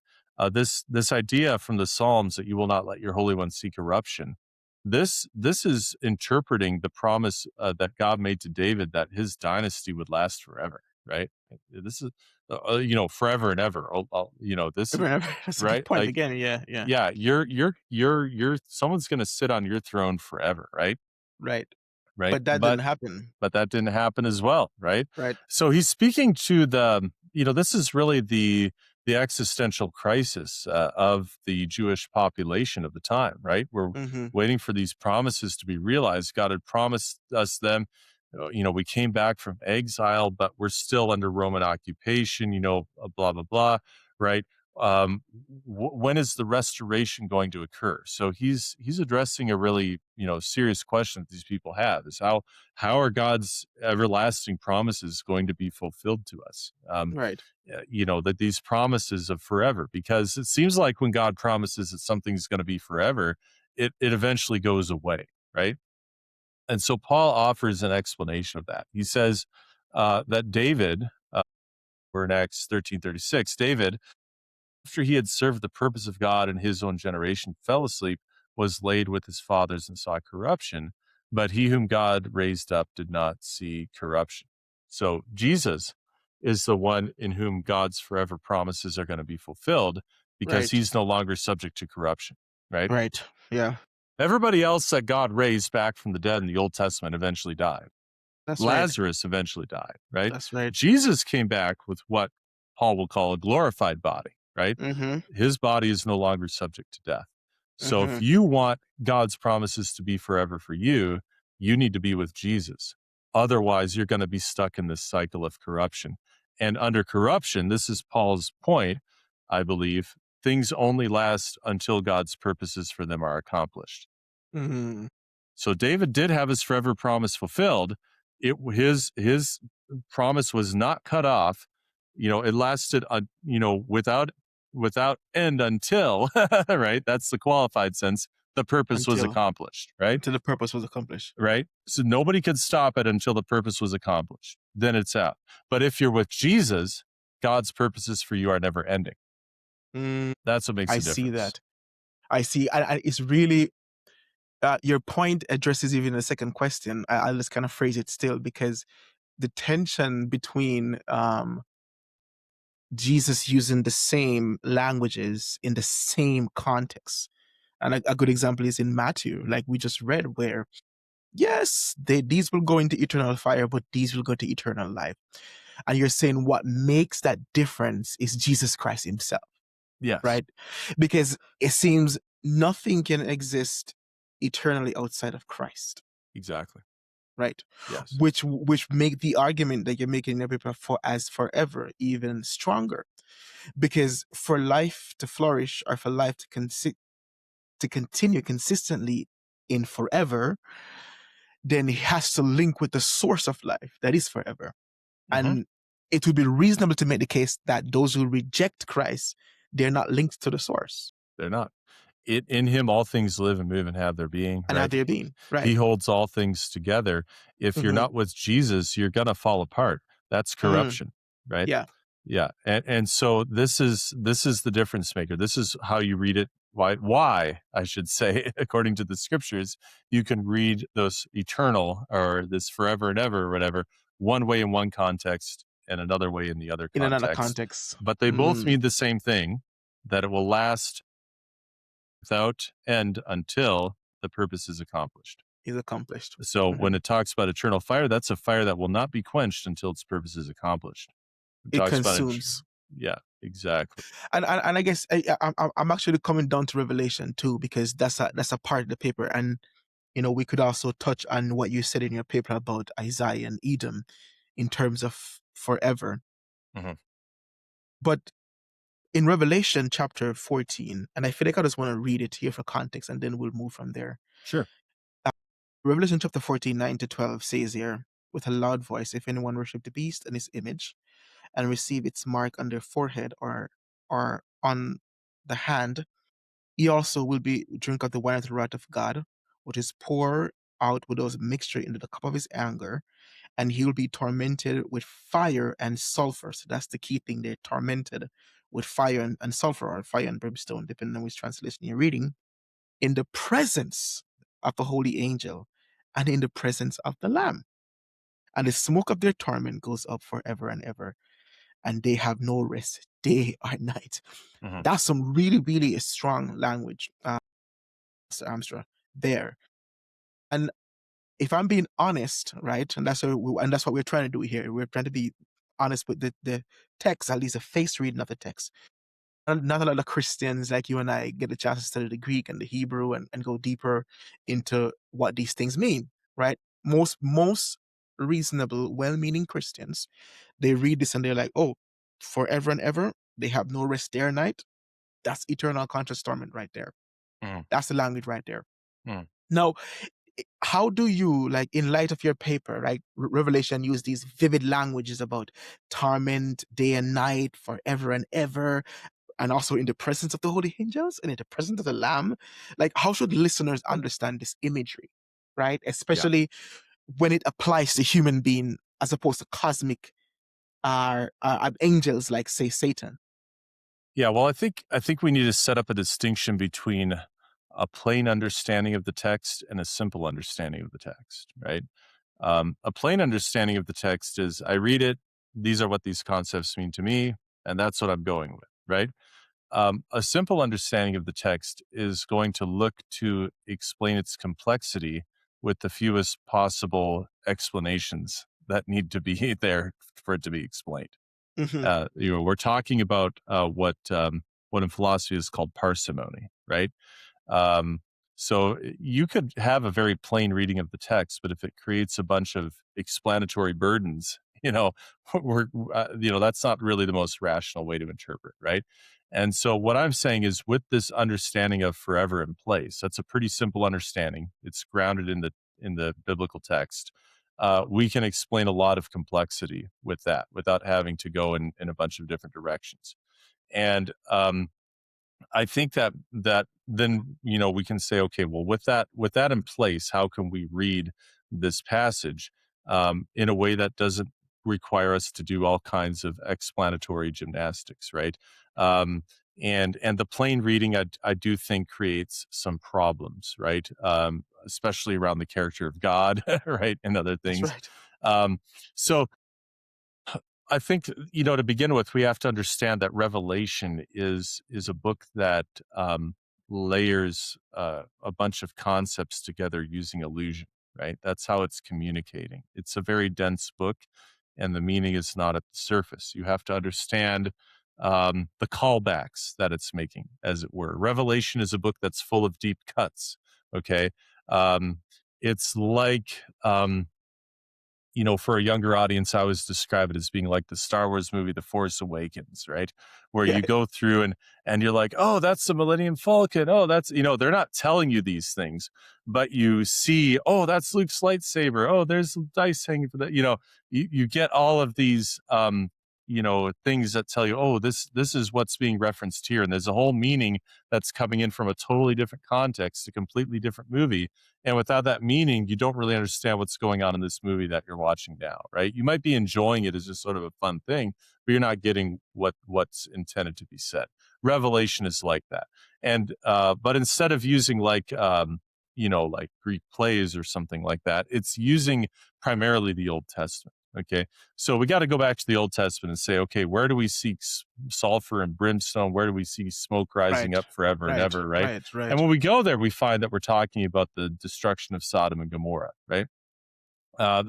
this idea from the Psalms that you will not let your Holy One see corruption, this is interpreting the promise that God made to David that his dynasty would last forever, right? This is forever and ever. This is that's a good point again. Yeah. You're someone's going to sit on your throne forever, right? Right. Right. But that didn't happen. But that didn't happen as well, right? Right. So he's speaking to the, this is really the existential crisis of the Jewish population of the time, right? We're waiting for these promises to be realized. God had promised us them. We came back from exile, but we're still under Roman occupation, blah, blah, blah, right? When is the restoration going to occur? So he's addressing a really serious question that these people have: is how are God's everlasting promises going to be fulfilled to us? Right. That these promises of forever, because it seems like when God promises that something's going to be forever, it eventually goes away, right? And so Paul offers an explanation of that. He says that David, we're in Acts 13:36, David, after he had served the purpose of God in his own generation, fell asleep, was laid with his fathers and saw corruption. But he whom God raised up did not see corruption. So Jesus is the one in whom God's forever promises are going to be fulfilled, because he's no longer subject to corruption, right? Right. Yeah. Everybody else that God raised back from the dead in the Old Testament eventually died. That's Lazarus eventually died, right? That's right. Jesus came back with what Paul will call a glorified body, right? His body is no longer subject to death. So if you want God's promises to be forever for you, you need to be with Jesus. Otherwise, you're going to be stuck in this cycle of corruption. And under corruption, this is Paul's point, I believe, things only last until God's purposes for them are accomplished. So David did have his forever promise fulfilled. His promise was not cut off. It lasted, without end until, right? That's the qualified sense. the purpose was until accomplished, right? until the purpose was accomplished. Right? So nobody could stop it until the purpose was accomplished. Then it's out. But if you're with Jesus, God's purposes for you are never ending. That's what makes I a difference. see that. I see. And it's really, your point addresses even the second question. I'll just kind of phrase it still, because the tension between Jesus using the same languages in the same context. And a good example is in Matthew, like we just read, where yes, these will go into eternal fire, but these will go to eternal life. And you're saying what makes that difference is Jesus Christ himself. Yes. Right? Because it seems nothing can exist eternally outside of Christ. Exactly. Right? Yes. Which make the argument that you're making in your paper for as forever even stronger. Because for life to flourish, or for life to continue consistently in forever, then it has to link with the source of life that is forever. And it would be reasonable to make the case that those who reject Christ, they're not linked to the source. They're not. In him, all things live and move and have their being. And right? have their being. Right. He holds all things together. If you're not with Jesus, you're going to fall apart. That's corruption, right? Yeah. Yeah. And so this is the difference maker. This is how you read it. Why I should say, according to the scriptures, you can read those eternal or this forever and ever or whatever one way in one context and another way in the other context. In another context. But they both mean the same thing, that it will last without end until the purpose is accomplished. So when it talks about eternal fire, that's a fire that will not be quenched until its purpose is accomplished. It consumes. Yeah, exactly. And I guess I'm actually coming down to Revelation too, because that's a part of the paper. And we could also touch on what you said in your paper about Isaiah and Edom in terms of forever. But in Revelation chapter 14, and I feel like I just want to read it here for context, and then we'll move from there. Sure. Revelation chapter 14, 9-12 says here, with a loud voice, if anyone worship the beast and his image, and receive its mark on their forehead or on the hand, he also will be drink of the wine of the wrath of God, which is poured out without mixture into the cup of his anger, and he will be tormented with fire and sulfur. So that's the key thing. They're tormented with fire and sulfur, or fire and brimstone, depending on which translation you're reading, in the presence of the holy angel and in the presence of the Lamb. And the smoke of their torment goes up forever and ever, and they have no rest day or night. That's some really, really strong language, Pastor Hamstra, there. And if I'm being honest, right, and that's what we're trying to do here. We're trying to be honest with the text, at least a face reading of the text. Not a lot of Christians like you and I get a chance to study the Greek and the Hebrew and go deeper into what these things mean, right? Most reasonable, well-meaning Christians, they read this and they're like, oh, forever and ever, they have no rest day or night. That's eternal conscious torment right there. That's the language right there. Now, how do you, like, in light of your paper, right, Revelation use these vivid languages about torment day and night, forever and ever, and also in the presence of the holy angels and in the presence of the Lamb? Like, how should listeners understand this imagery, right? Especially when it applies to human being as opposed to cosmic angels, like, say, Satan. Yeah, well, I think we need to set up a distinction between a plain understanding of the text and a simple understanding of the text, right? A plain understanding of the text is, I read it, these are what these concepts mean to me, and that's what I'm going with, right? A simple understanding of the text is going to look to explain its complexity with the fewest possible explanations that need to be there for it to be explained. We're talking about what in philosophy is called parsimony, right? So you could have a very plain reading of the text, but if it creates a bunch of explanatory burdens, that's not really the most rational way to interpret, right? And so what I'm saying is, with this understanding of forever in place, that's a pretty simple understanding. It's grounded in the biblical text. We can explain a lot of complexity with that without having to go in a bunch of different directions. And I think that then, we can say, okay, well, with that in place, how can we read this passage in a way that doesn't require us to do all kinds of explanatory gymnastics, right? Um, and the plain reading, I do think creates some problems, right? Especially around the character of God, right, and other That's things. right. So I think, to begin with, we have to understand that Revelation is a book that layers a bunch of concepts together using illusion, right? That's how it's communicating. It's a very dense book, and the meaning is not at the surface. You have to understand the callbacks that it's making, as it were. Revelation is a book that's full of deep cuts, okay? Um, it's like, for a younger audience, I always describe it as being like the Star Wars movie, The Force Awakens, right? Where Yeah. you go through and you're like, oh, that's the Millennium Falcon. Oh, that's, they're not telling you these things, but you see, oh, that's Luke's lightsaber. Oh, there's dice hanging for that. You get all of these, things that tell you, oh, this is what's being referenced here. And there's a whole meaning that's coming in from a totally different context, a completely different movie. And without that meaning, you don't really understand what's going on in this movie that you're watching now, right? You might be enjoying it as just sort of a fun thing, but you're not getting what's intended to be said. Revelation is like that. And but instead of using like like Greek plays or something like that, it's using primarily the Old Testament. Okay. So we got to go back to the Old Testament and say, okay, where do we see sulfur and brimstone? Where do we see smoke rising Right. up forever and Right. ever, right? Right. And Right. when we go there, we find that we're talking about the destruction of Sodom and Gomorrah, right?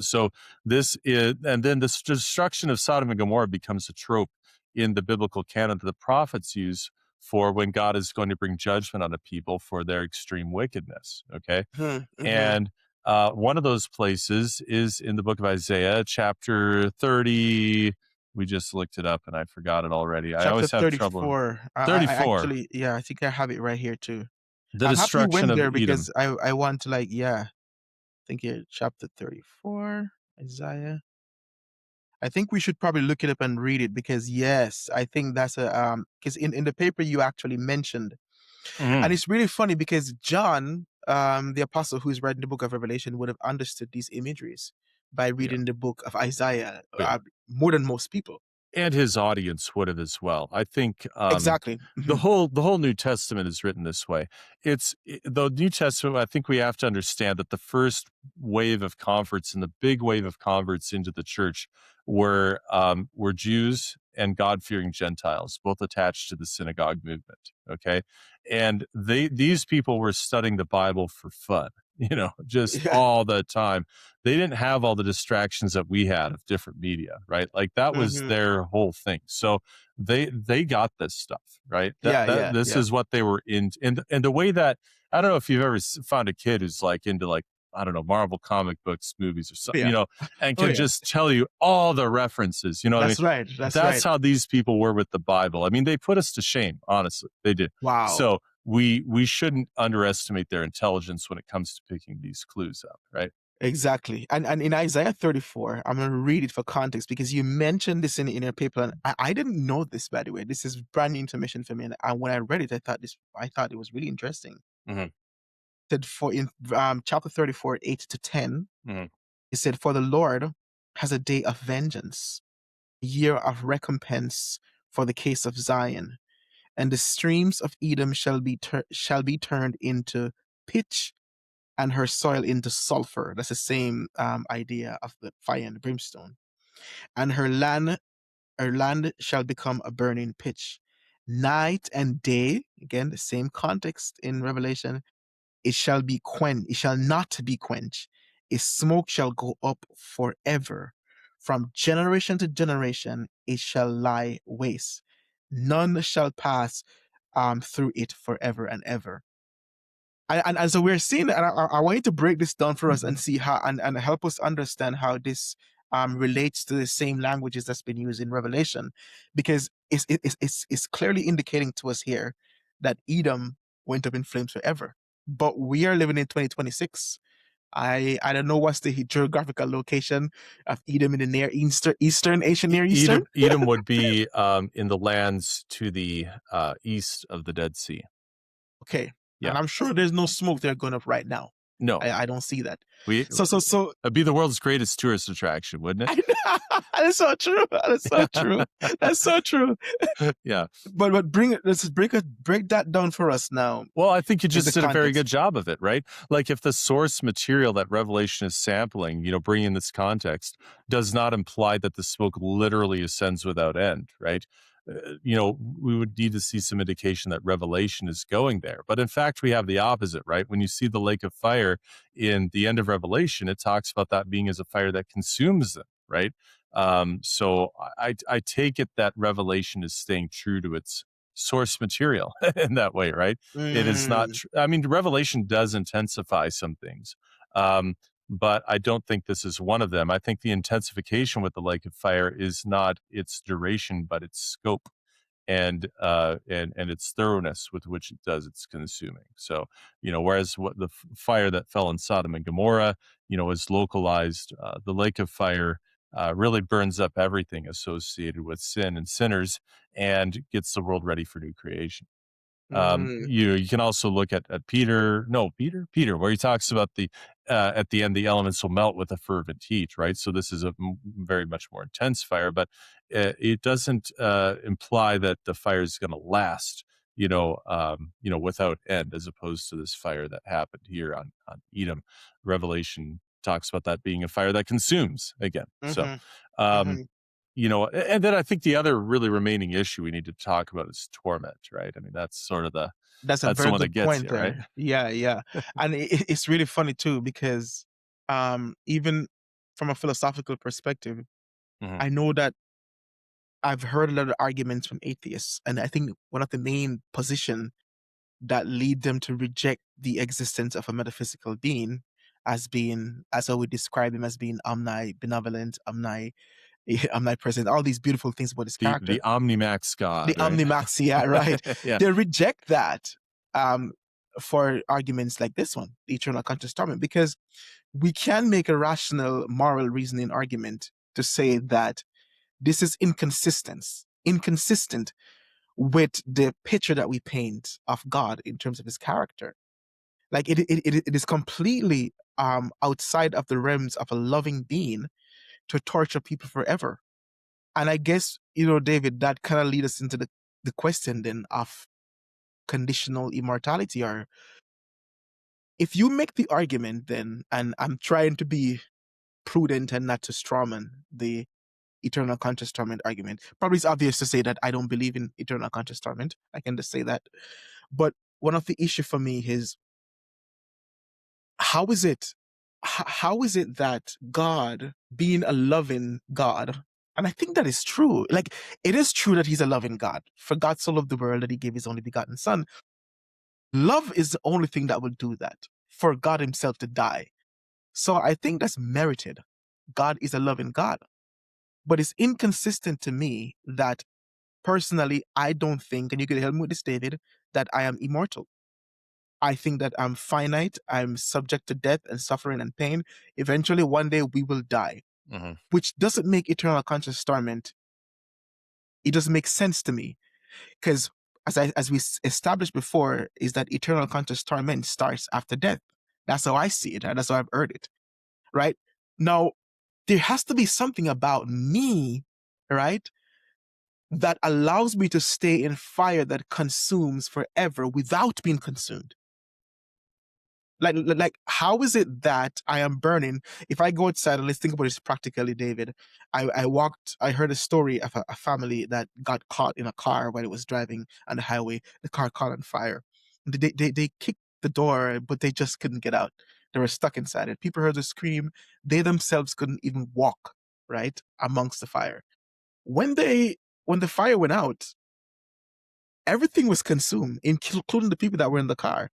So this is, and then this destruction of Sodom and Gomorrah becomes a trope in the biblical canon that the prophets use for when God is going to bring judgment on a people for their extreme wickedness. Okay. Mm-hmm. And one of those places is in the book of Isaiah, chapter 30. We just looked it up and I forgot it already. I Chapter always have trouble. 34. I 34, actually, yeah, I think I have it right here too. the I'm happy you destruction went of there Edom. because I want to I think here, chapter 34, Isaiah. I think we should probably look it up and read it because yes, I think that's because in the paper you actually mentioned, and Mhm. it's really funny because John, the apostle who's writing the book of Revelation, would have understood these imageries by Yeah. reading the book of Isaiah Oh, yeah. more than most people. And his audience would have as well. I think Exactly. the Hmm. whole New Testament is written this way. The New Testament. I think we have to understand that the first wave of converts and the big wave of converts into the church were Jews and God fearing Gentiles, both attached to the synagogue movement. Okay, and these people were studying the Bible for fun. Just Yeah. all the time. They didn't have all the distractions that we had of different media, right? Like that was Hmm. their whole thing. So they got this stuff, right? That Yeah. that Yeah. this Yeah. is what they were in, and the way that I don't know if you've ever found a kid who's like into like I don't know Marvel comic books, movies, or something, Yeah. and Oh can yeah. just tell you all the references. You know what I mean? That's right. That's That's right. how these people were with the Bible. I mean, they put us to shame. Honestly, they did. Wow. So we shouldn't underestimate their intelligence when it comes to picking these clues up, right? Exactly. And in Isaiah 34, I'm going to read it for context because you mentioned this in your paper. And I didn't know this, by the way. This is brand new information for me. And when I read it, I thought it was really interesting. Mhm. It said for in chapter 34, 8 to 10, Mhm. it said, "For the Lord has a day of vengeance, a year of recompense for the case of Zion, and the streams of Edom shall be turned into pitch and her soil into sulfur." That's the same idea of the fire and the brimstone. "And her land shall become a burning pitch. Night and day," again, the same context in Revelation, "it shall be quenched, it shall not be quenched. Its smoke shall go up forever. From generation to generation, it shall lie waste. None shall pass through it forever and ever." And so we're seeing, and I want you to break this down for us and see how, and help us understand how this relates to the same languages that's been used in Revelation, because it's clearly indicating to us here that Edom went up in flames forever. But we are living in 2026. I don't know what's the geographical location of Edom in the Near Eastern, Asian Near Eastern. Edom would be in the lands to the east of the Dead Sea. Okay. Yeah. And I'm sure there's no smoke there going up right now. No. I don't see that. So it'd be the world's greatest tourist attraction, wouldn't it? That's so true. That's so true. That's so true. Yeah. But let's break that down for us now. Well, I think you just did a very good job of it, right? Like if the source material that Revelation is sampling, bringing this context, does not imply that the smoke literally ascends without end, right? We would need to see some indication that Revelation is going there. But in fact, we have the opposite, right? When you see the lake of fire in the end of Revelation, it talks about that being as a fire that consumes them, right? So I take it that Revelation is staying true to its source material in that way, right? It is not, Revelation does intensify some things. But I don't think this is one of them. I think the intensification with the lake of fire is not its duration, but its scope and its thoroughness with which it does its consuming. So, whereas what the fire that fell in Sodom and Gomorrah, is localized, the lake of fire really burns up everything associated with sin and sinners and gets the world ready for new creation. You can also look at Peter, where he talks about at the end, the elements will melt with a fervent heat, right? So this is a very much more intense fire, but it doesn't imply that the fire is going to last, without end, as opposed to this fire that happened here on Edom. Revelation talks about that being a fire that consumes again. So, and then I think the other really remaining issue we need to talk about is torment, right? I mean, that's sort of that's a very good point there. Right? Yeah. And it's really funny too, because even from a philosophical perspective, I know that I've heard a lot of arguments from atheists, and I think one of the main position that lead them to reject the existence of a metaphysical being as I would describe him as being omnibenevolent, omnipresent, all these beautiful things about his character. The Omnimax God. The right? Omnimax, yeah, right. Yeah. They reject that for arguments like this one, the eternal conscious torment, because we can make a rational moral reasoning argument to say that this is inconsistent with the picture that we paint of God in terms of his character. Like it is completely outside of the realms of a loving being to torture people forever. And I guess, David, that kind of leads us into the question then of conditional immortality. Or if you make the argument then, and I'm trying to be prudent and not to strawman the eternal conscious torment argument. Probably it's obvious to say that I don't believe in eternal conscious torment. I can just say that. But one of the issue for me is, how is it that God, being a loving God, and I think that is true. Like, it is true that he's a loving God. For God so loved the world that he gave his only begotten son. Love is the only thing that will do that, for God himself to die. So I think that's merited. God is a loving God. But it's inconsistent to me that, personally, I don't think, and you can help me with this, David, that I am immortal. I think that I'm finite. I'm subject to death and suffering and pain. Eventually, one day we will die, which doesn't make eternal conscious torment. It doesn't make sense to me, because as we established before, is that eternal conscious torment starts after death. That's how I see it. And that's how I've heard it. Right now, there has to be something about me, right, that allows me to stay in fire that consumes forever without being consumed. Like, how is it that I am burning? If I go outside, and let's think about this practically, David. I heard a story of a family that got caught in a car while it was driving on the highway. The car caught on fire. They kicked the door, but they just couldn't get out. They were stuck inside it. People heard the scream. They themselves couldn't even walk, right, amongst the fire. When the fire went out, everything was consumed, including the people that were in the car.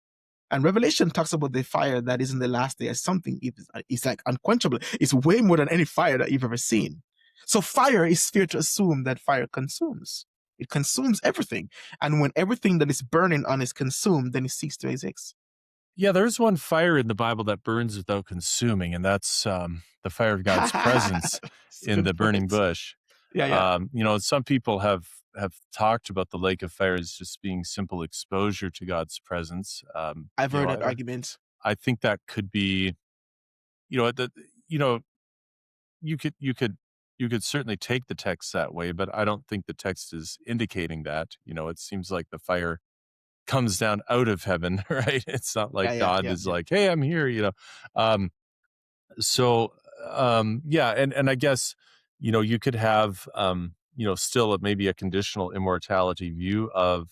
And Revelation talks about the fire that is in the last day as something, it's like unquenchable. It's way more than any fire that you've ever seen. So fire is fair to assume that fire consumes. It consumes everything. And when everything that is burning on is consumed, then it ceases to exist. Yeah, there's one fire in the Bible that burns without consuming, and that's the fire of God's presence It's a in good the burning point. bush. Yeah. Some people have talked about the lake of fire as just being simple exposure to God's presence. I've heard that argument. I think that could be, you know, the, you know, you could you could you could certainly take the text that way, but I don't think the text is indicating that. It seems like the fire comes down out of heaven, right? It's not like God is Yeah. like, "Hey, I'm here." Um, so yeah, and I guess you could have still maybe a conditional immortality view of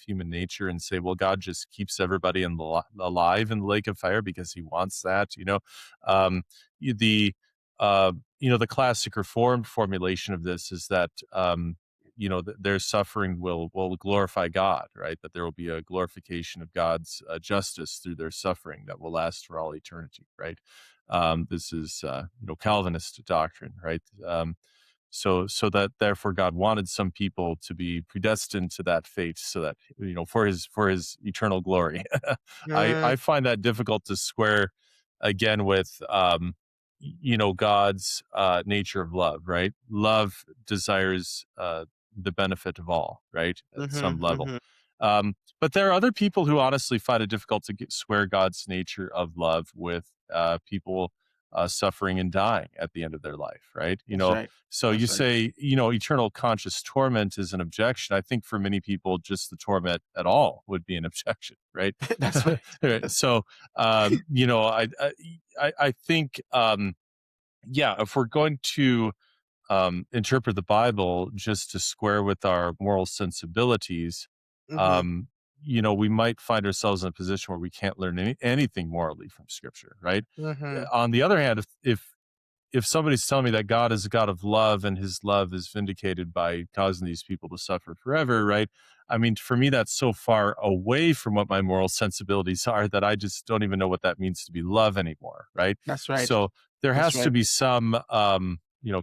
human nature and say, well, God just keeps everybody alive in the lake of fire because he wants that. um y- the uh the classic reformed formulation of this is that their suffering will glorify God, right? That there will be a glorification of God's justice through their suffering that will last for all eternity, right? This is Calvinist doctrine, right? So that therefore God wanted some people to be predestined to that fate, so that for his eternal glory. I Mm, find that difficult to square again with God's nature of love, right? Love desires the benefit of all, right? At some level. mhm. But there are other people who honestly find it difficult to square God's nature of love with people suffering and dying at the end of their life, right? That's right. So you That's right. say, eternal conscious torment is an objection. I think for many people, just the torment at all would be an objection, right? That's right. Right. That's So, I think, yeah, if we're going to interpret the Bible just to square with our moral sensibilities, mhm. um, we might find ourselves in a position where we can't learn anything morally from Scripture, right? Mhm. On the other hand, if somebody's telling me that God is a God of love and his love is vindicated by causing these people to suffer forever, right? I mean, for me, that's so far away from what my moral sensibilities are that I just don't even know what that means to be love anymore, right? That's right. So there That's has to right. be some,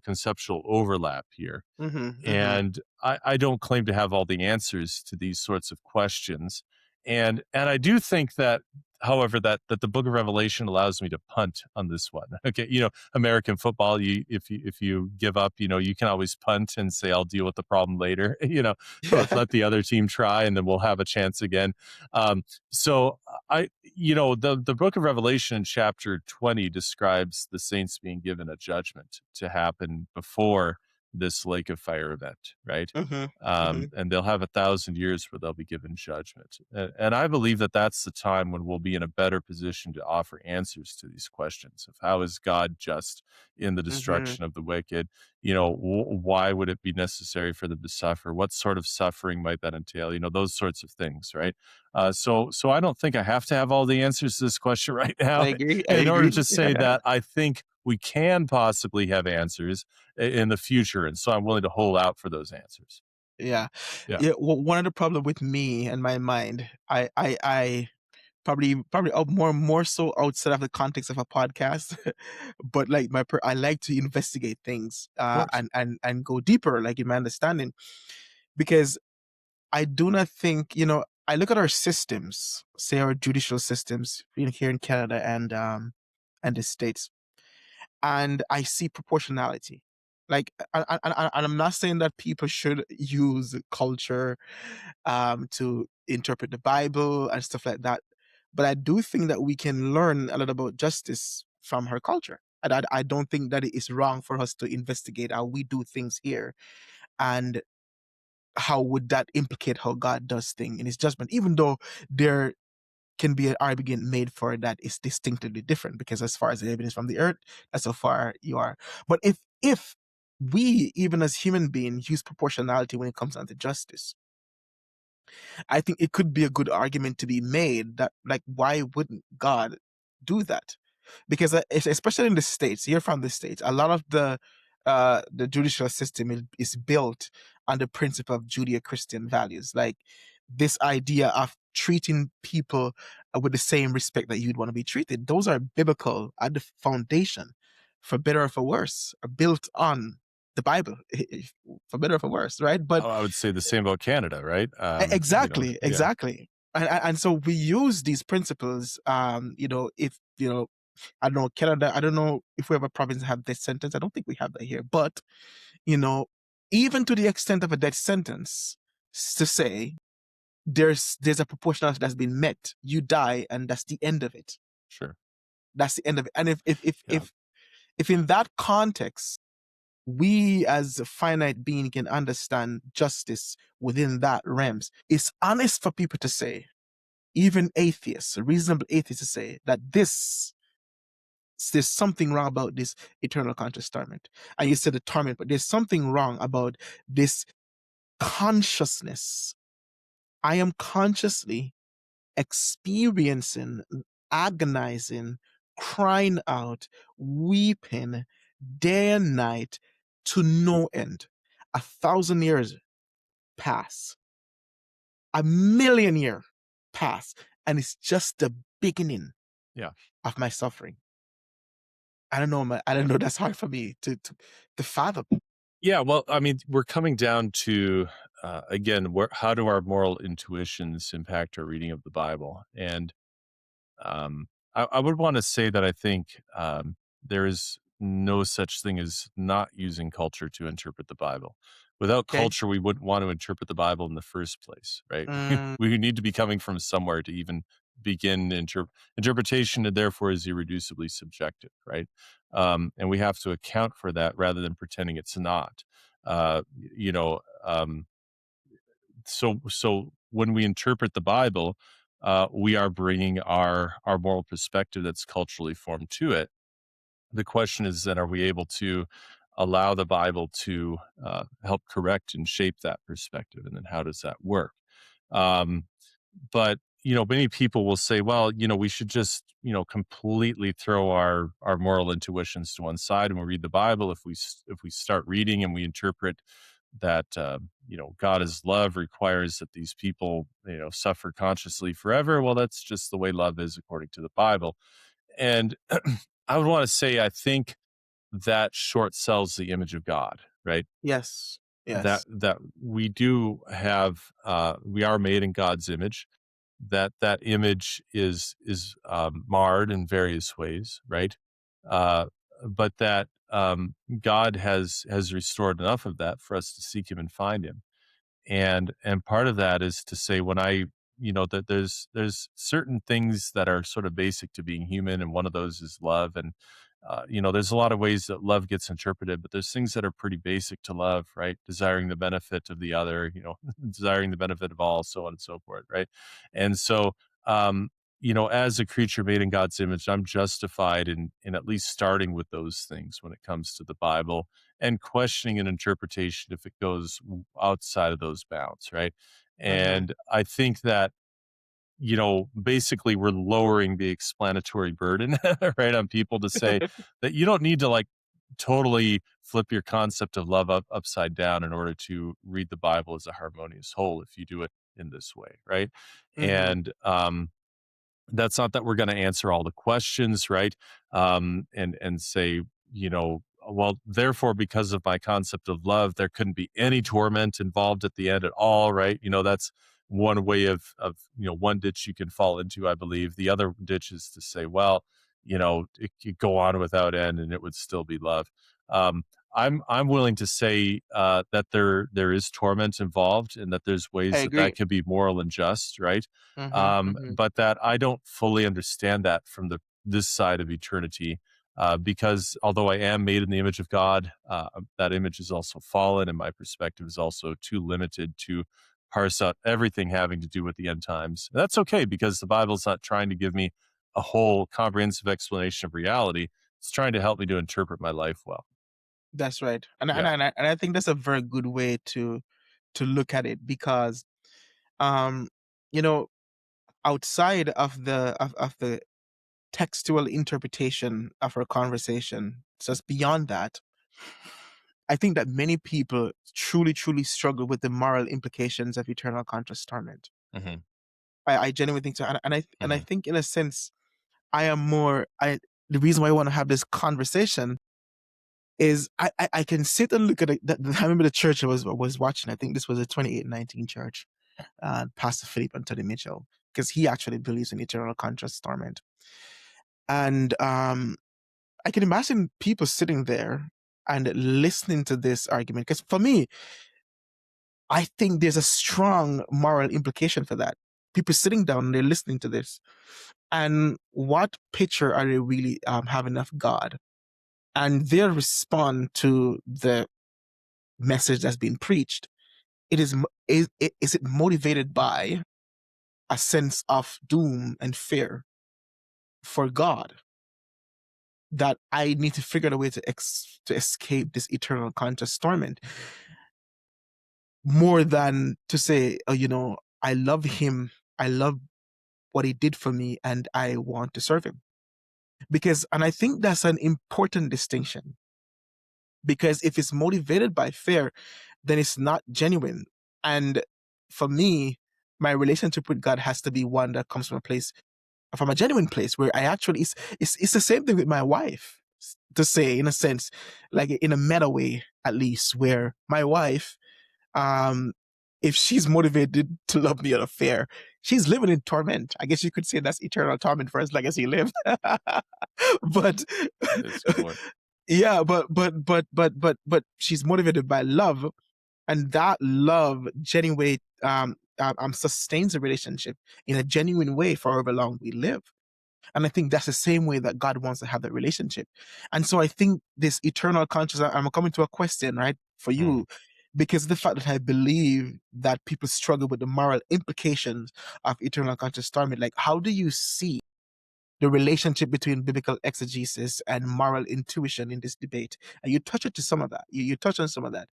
conceptual overlap here. Mhm. And I don't claim to have all the answers to these sorts of questions. And I do think that, however, that the book of Revelation allows me to punt on this one. Okay, American football, if you give up, you can always punt and say, I'll deal with the problem later. Let the other team try, and then we'll have a chance again. So the book of Revelation in chapter 20 describes the saints being given a judgment to happen before this lake of fire event, right? Mhm. Mhm. And they'll have 1,000 years where they'll be given judgment. And I believe that that's the time when we'll be in a better position to offer answers to these questions of how is God just in the Mhm. destruction of the wicked? Why would it be necessary for them to suffer? What sort of suffering might that entail? Those sorts of things, right? So I don't think I have to have all the answers to this question right I now agree. I in order agree. to say that I think we can possibly have answers in the future, and so I'm willing to hold out for those answers. Yeah. Yeah. Yeah. One of the problem with me and my mind, I probably more so outside of the context of a podcast, but like I like to investigate things, Of course. and go deeper, like in my understanding, because I do not think, I look at our systems, say our judicial systems here in Canada and the States, and I see proportionality. Like, and I'm not saying that people should use culture to interpret the Bible and stuff like that, but I do think that we can learn a lot about justice from her culture. And I don't think that it is wrong for us to investigate how we do things here, and how would that implicate how God does things in his judgment, even though there can be an argument made for that is distinctively different, because as far as the evidence from the earth, that's how far you are. But if we, even as human beings, use proportionality when it comes down to justice, I think it could be a good argument to be made that, like, why wouldn't God do that? Because especially in the States, here from the States, a lot of the judicial system is built on the principle of Judeo-Christian values, like this idea of treating people with the same respect that you'd want to be treated. Those are biblical at the foundation, for better or for worse, are built on the Bible, for better or for worse, right? But Oh, I would say the same about Canada, right? exactly, Yeah. exactly. And so we use these principles. If I don't know, Canada, I don't know if we have a province that have death sentence. I don't think we have that here. But, even to the extent of a death sentence, to say there's a proportionality that's been met. You die, and that's the end of it. Sure. That's the end of it. And if in that context, we as a finite being can understand justice within that realms, it's honest for people to say, even atheists, reasonable atheists, to say that there's something wrong about this eternal conscious torment. And you said the torment, but there's something wrong about this consciousness. I am consciously experiencing, agonizing, crying out, weeping day and night to no end. 1,000 years pass, 1,000,000 years pass, and it's just the beginning of my suffering. I don't know. I don't know. That's hard for me to fathom. Yeah, well, I mean, we're coming down to again, how do our moral intuitions impact our reading of the Bible? And I would want to say that I think there is no such thing as not using culture to interpret the Bible. Without Okay. culture, we wouldn't want to interpret the Bible in the first place, right? We need to be coming from somewhere to even begin interpretation, and therefore is irreducibly subjective, right? And we have to account for that rather than pretending it's not. Uh, you know, um, so when we interpret the Bible, we are bringing our moral perspective that's culturally formed to it. The question is then, are we able to allow the Bible to help correct and shape that perspective? And then how does that work? Um, but many people will say, well, we should just completely throw our moral intuitions to one side and we read the Bible. If we start reading and we interpret that God is love requires that these people suffer consciously forever, well, that's just the way love is according to the Bible. And I would want to say, I think that short sells the image of God, right? Yes. That we do have, we are made in God's image. That image is marred in various ways, right? Uh, but that God has restored enough of that for us to seek Him and find Him. And part of that is to say, when I that there's certain things that are sort of basic to being human, and one of those is love. And there's a lot of ways that love gets interpreted, but there's things that are pretty basic to love, right? Desiring the benefit of the other, desiring the benefit of all, so on and so forth, right? And so as a creature made in God's image, I'm justified in at least starting with those things when it comes to the Bible, and questioning an interpretation if it goes outside of those bounds, right? And I think that basically we're lowering the explanatory burden, right, on people to say that you don't need to like totally flip your concept of love upside down in order to read the Bible as a harmonious whole if you do it in this way, right? And that's not that we're going to answer all the questions, right? And say, well, therefore, because of my concept of love, there couldn't be any torment involved at the end at all, right? That's one way of one ditch you can fall into, I believe. The other ditch is to say, well, it could go on without end and it would still be love. I'm willing to say that there is torment involved, and that there's ways that could be moral and just, right? But that I don't fully understand that from this side of eternity, because although I am made in the image of God, that image is also fallen, and my perspective is also too limited to parse out everything having to do with the end times. And that's okay, because the Bible's not trying to give me a whole comprehensive explanation of reality. It's trying to help me to interpret my life well. That's right. And I think that's a very good way to look at it, because you know outside of the textual interpretation of our conversation, just beyond that, I think that many people truly struggle with the moral implications of eternal conscious torment. I genuinely think so. And I think, in a sense, the reason why I want to have this conversation is I can sit and look at it. I remember the church I was watching. I think this was a 2819 church. Pastor Philip and Tony Mitchell. because he actually believes in eternal conscious torment. And I can imagine people sitting there and listening to this argument, because for me, I think there's a strong moral implication for that. People sitting down and they're listening to this, and what picture are they really having of God? And their response to the message that's being preached, is it motivated by a sense of doom and fear for God, that I need to figure out a way to escape this eternal conscious torment, more than to say, oh, I love him, I love what he did for me, and I want to serve him. And I think that's an important distinction, because if it's motivated by fear, then it's not genuine. And for me, my relationship with God has to be one that comes from a genuine place, where I actually, it's the same thing with my wife, to say, in a sense, like in a meta way, at least, where my wife, if she's motivated to love me out of fear, she's living in torment. I guess you could say that's eternal torment for as long as he lived. But yeah, but she's motivated by love, and that love genuine sustains a relationship in a genuine way for however long we live. And I think that's the same way that God wants to have that relationship. And so I think this eternal consciousness, I'm coming to a question, right, for you, because of the fact that I believe that people struggle with the moral implications of eternal conscious torment. Like, how do you see the relationship between biblical exegesis and moral intuition in this debate? And you touch it to some of that. You touch on some of that.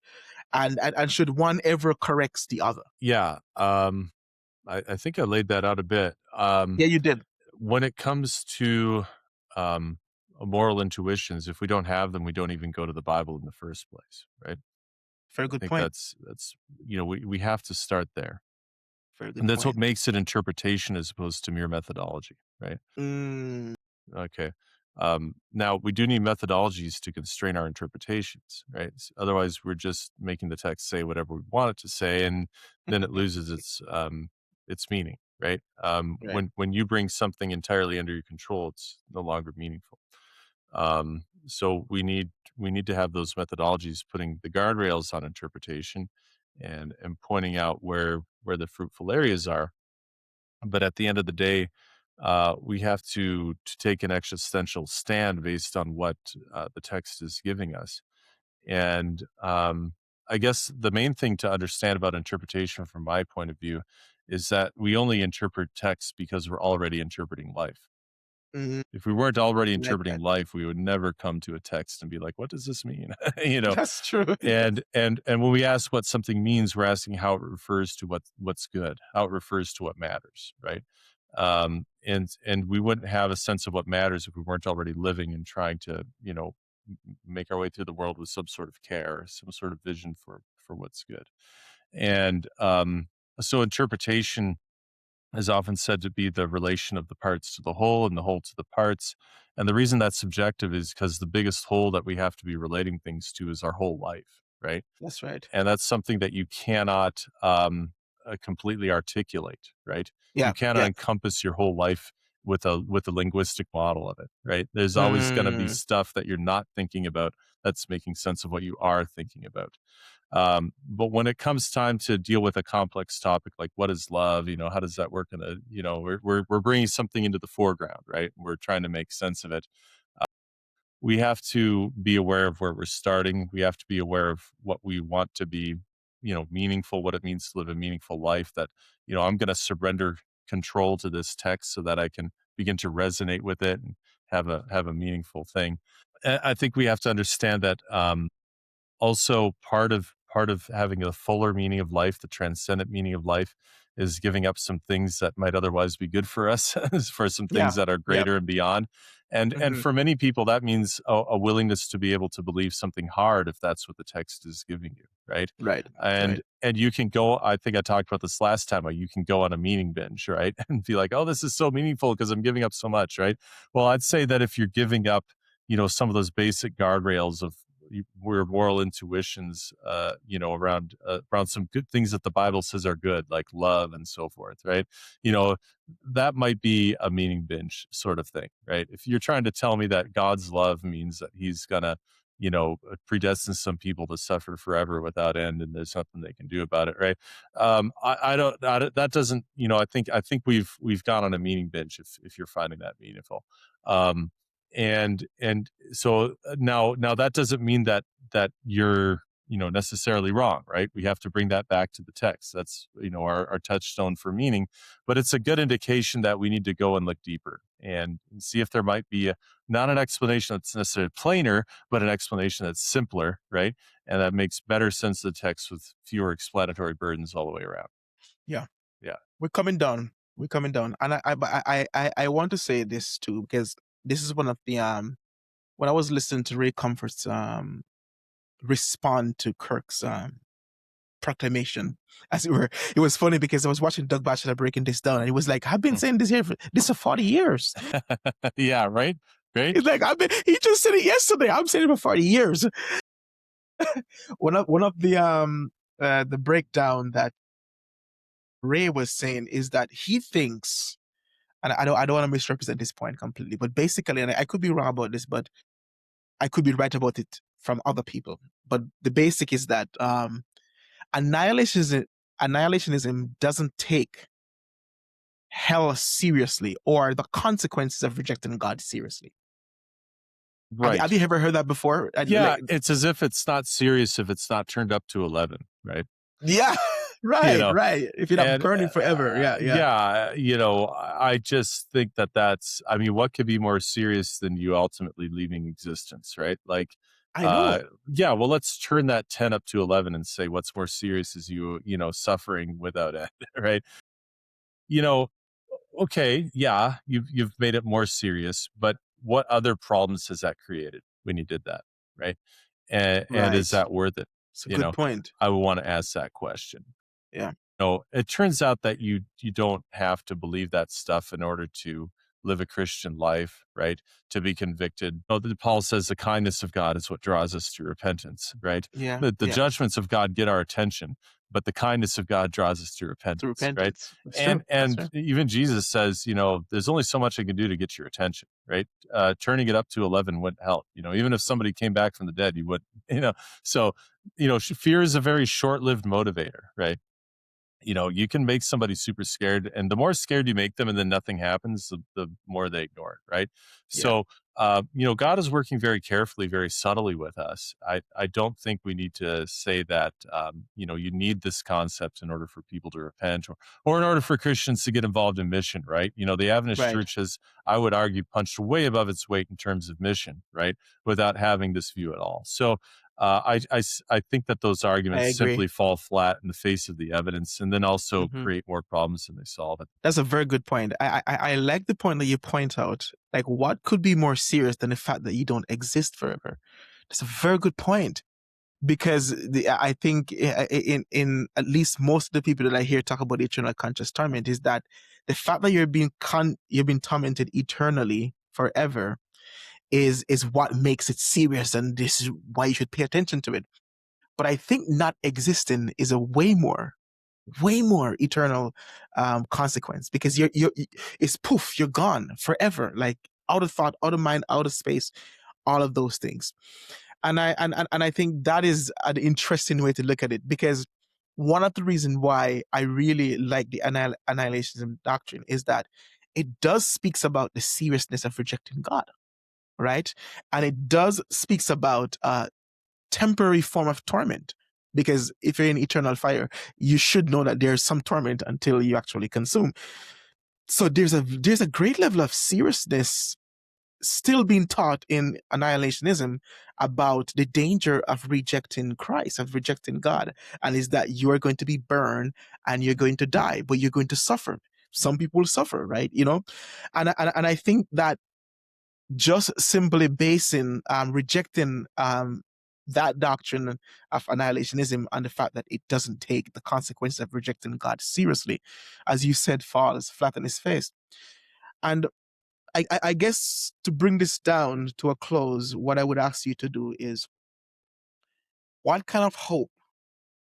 And should one ever corrects the other? Yeah. I think I laid that out a bit. Yeah, you did. When it comes to moral intuitions, if we don't have them, we don't even go to the Bible in the first place, right? Very good I think point. that's we have to start there. Very good And that's point. what makes it interpretation as opposed to mere methodology, right? Okay. Now, we do need methodologies to constrain our interpretations, right? Otherwise, we're just making the text say whatever we want it to say, and then it loses its meaning, right? Right. When you bring something entirely under your control, it's no longer meaningful. So we need to have those methodologies putting the guardrails on interpretation and pointing out where the fruitful areas are. But at the end of the day, we have to take an existential stand based on what the text is giving us. And I guess the main thing to understand about interpretation from my point of view is that we only interpret text because we're already interpreting life. If we weren't already interpreting life, we would never come to a text and be like, what does this mean? That's true. And when we ask what something means, we're asking how it refers to what's good, how it refers to what matters, right? And we wouldn't have a sense of what matters if we weren't already living and trying to, make our way through the world with some sort of care, some sort of vision for what's good. And so interpretation is often said to be the relation of the parts to the whole and the whole to the parts. And the reason that's subjective is because the biggest whole that we have to be relating things to is our whole life, right? That's right. And that's something that you cannot completely articulate, right? Yeah. You cannot encompass your whole life with a linguistic model of it, right? There's always going to be stuff that you're not thinking about that's making sense of what you are thinking about. But when it comes time to deal with a complex topic like what is love, how does that work in we're bringing something into the foreground, right? We're trying to make sense of it. We have to be aware of where we're starting. We have to be aware of what we want to be, meaningful, what it means to live a meaningful life, that, I'm going to surrender control to this text so that I can begin to resonate with it and have a meaningful thing. I think we have to understand that, also part of having a fuller meaning of life, the transcendent meaning of life, is giving up some things that might otherwise be good for us for some things that are greater and beyond. And for many people, that means a willingness to be able to believe something hard if that's what the text is giving you, right? Right. And you can go, I think I talked about this last time, you can go on a meaning binge, right? And be like, oh, this is so meaningful because I'm giving up so much, right? Well, I'd say that if you're giving up, some of those basic guardrails of we're moral intuitions, around some good things that the Bible says are good, like love and so forth, right? That might be a meaning binge sort of thing, right? If you're trying to tell me that God's love means that He's gonna predestine some people to suffer forever without end, and there's nothing they can do about it, right? That doesn't, I think we've gone on a meaning binge if you're finding that meaningful. Um, and so now that doesn't mean that you're necessarily wrong, right? We have to bring that back to the text. That's our touchstone for meaning, but it's a good indication that we need to go and look deeper and see if there might be not an explanation that's necessarily plainer, but an explanation that's simpler, right? And that makes better sense of the text with fewer explanatory burdens all the way around. Yeah. Yeah. We're coming down. And I want to say this too, because this is one of the when I was listening to Ray Comfort's respond to Kirk's proclamation, as it were. It was funny because I was watching Doug Batchelor breaking this down, and he was like, "I've been saying this here for 40 years." Yeah, right. It's like he just said it yesterday. I'm saying it for 40 years. one of the breakdown that Ray was saying is that he thinks, and I don't want to misrepresent this point completely, but basically, and I could be wrong about this, but I could be right about it from other people. But the basic is that annihilationism doesn't take hell seriously, or the consequences of rejecting God seriously. Right. Have you ever heard that before? Yeah, it's as if it's not serious if it's not turned up to 11, right? Yeah, right, right. If you're not burning forever, yeah. Yeah, I just think that's, what could be more serious than you ultimately leaving existence, right? Like, I know. Yeah, well, let's turn that 10 up to 11 and say what's more serious is you suffering without end, right? Okay, yeah, you've made it more serious, but what other problems has that created when you did that, right? And is that worth it? It's a good point. I would want to ask that question. Yeah. It turns out that you don't have to believe that stuff in order to live a Christian life, right? To be convicted. Paul says the kindness of God is what draws us to repentance, right? Yeah. The judgments of God get our attention, but the kindness of God draws us to repentance, right? That's true. And even Jesus says, there's only so much I can do to get your attention, right? Turning it up to 11 wouldn't help. Even if somebody came back from the dead, you wouldn't. So fear is a very short-lived motivator, right? You can make somebody super scared, and the more scared you make them and then nothing happens, the more they ignore it, right? So, God is working very carefully, very subtly with us. I don't think we need to say that, you need this concept in order for people to repent or in order for Christians to get involved in mission, right? The Adventist Church has, I would argue, punched way above its weight in terms of mission, right? Without having this view at all. So, I think that those arguments simply fall flat in the face of the evidence, and then also create more problems than they solve it. That's a very good point. I like the point that you point out. Like, what could be more serious than the fact that you don't exist forever? That's a very good point, because I think in at least most of the people that I hear talk about eternal conscious torment is that the fact that you're being tormented eternally forever is what makes it serious, and this is why you should pay attention to it. But I think not existing is a way more eternal consequence, because it's poof, you're gone forever, like out of thought, out of mind, out of space, all of those things. And I think that is an interesting way to look at it, because one of the reasons why I really like the annihilationism doctrine is that it does speaks about the seriousness of rejecting God, right? And it does speaks about temporary form of torment, because if you're in eternal fire, you should know that there's some torment until you actually consume. So there's a great level of seriousness still being taught in annihilationism about the danger of rejecting Christ, of rejecting God, and is that you are going to be burned and you're going to die, but you're going to suffer. Some people suffer, right? And I think that just simply basing rejecting that doctrine of annihilationism on the fact that it doesn't take the consequences of rejecting God seriously, as you said, falls flat on his face. And I guess to bring this down to a close, what I would ask you to do is what kind of hope?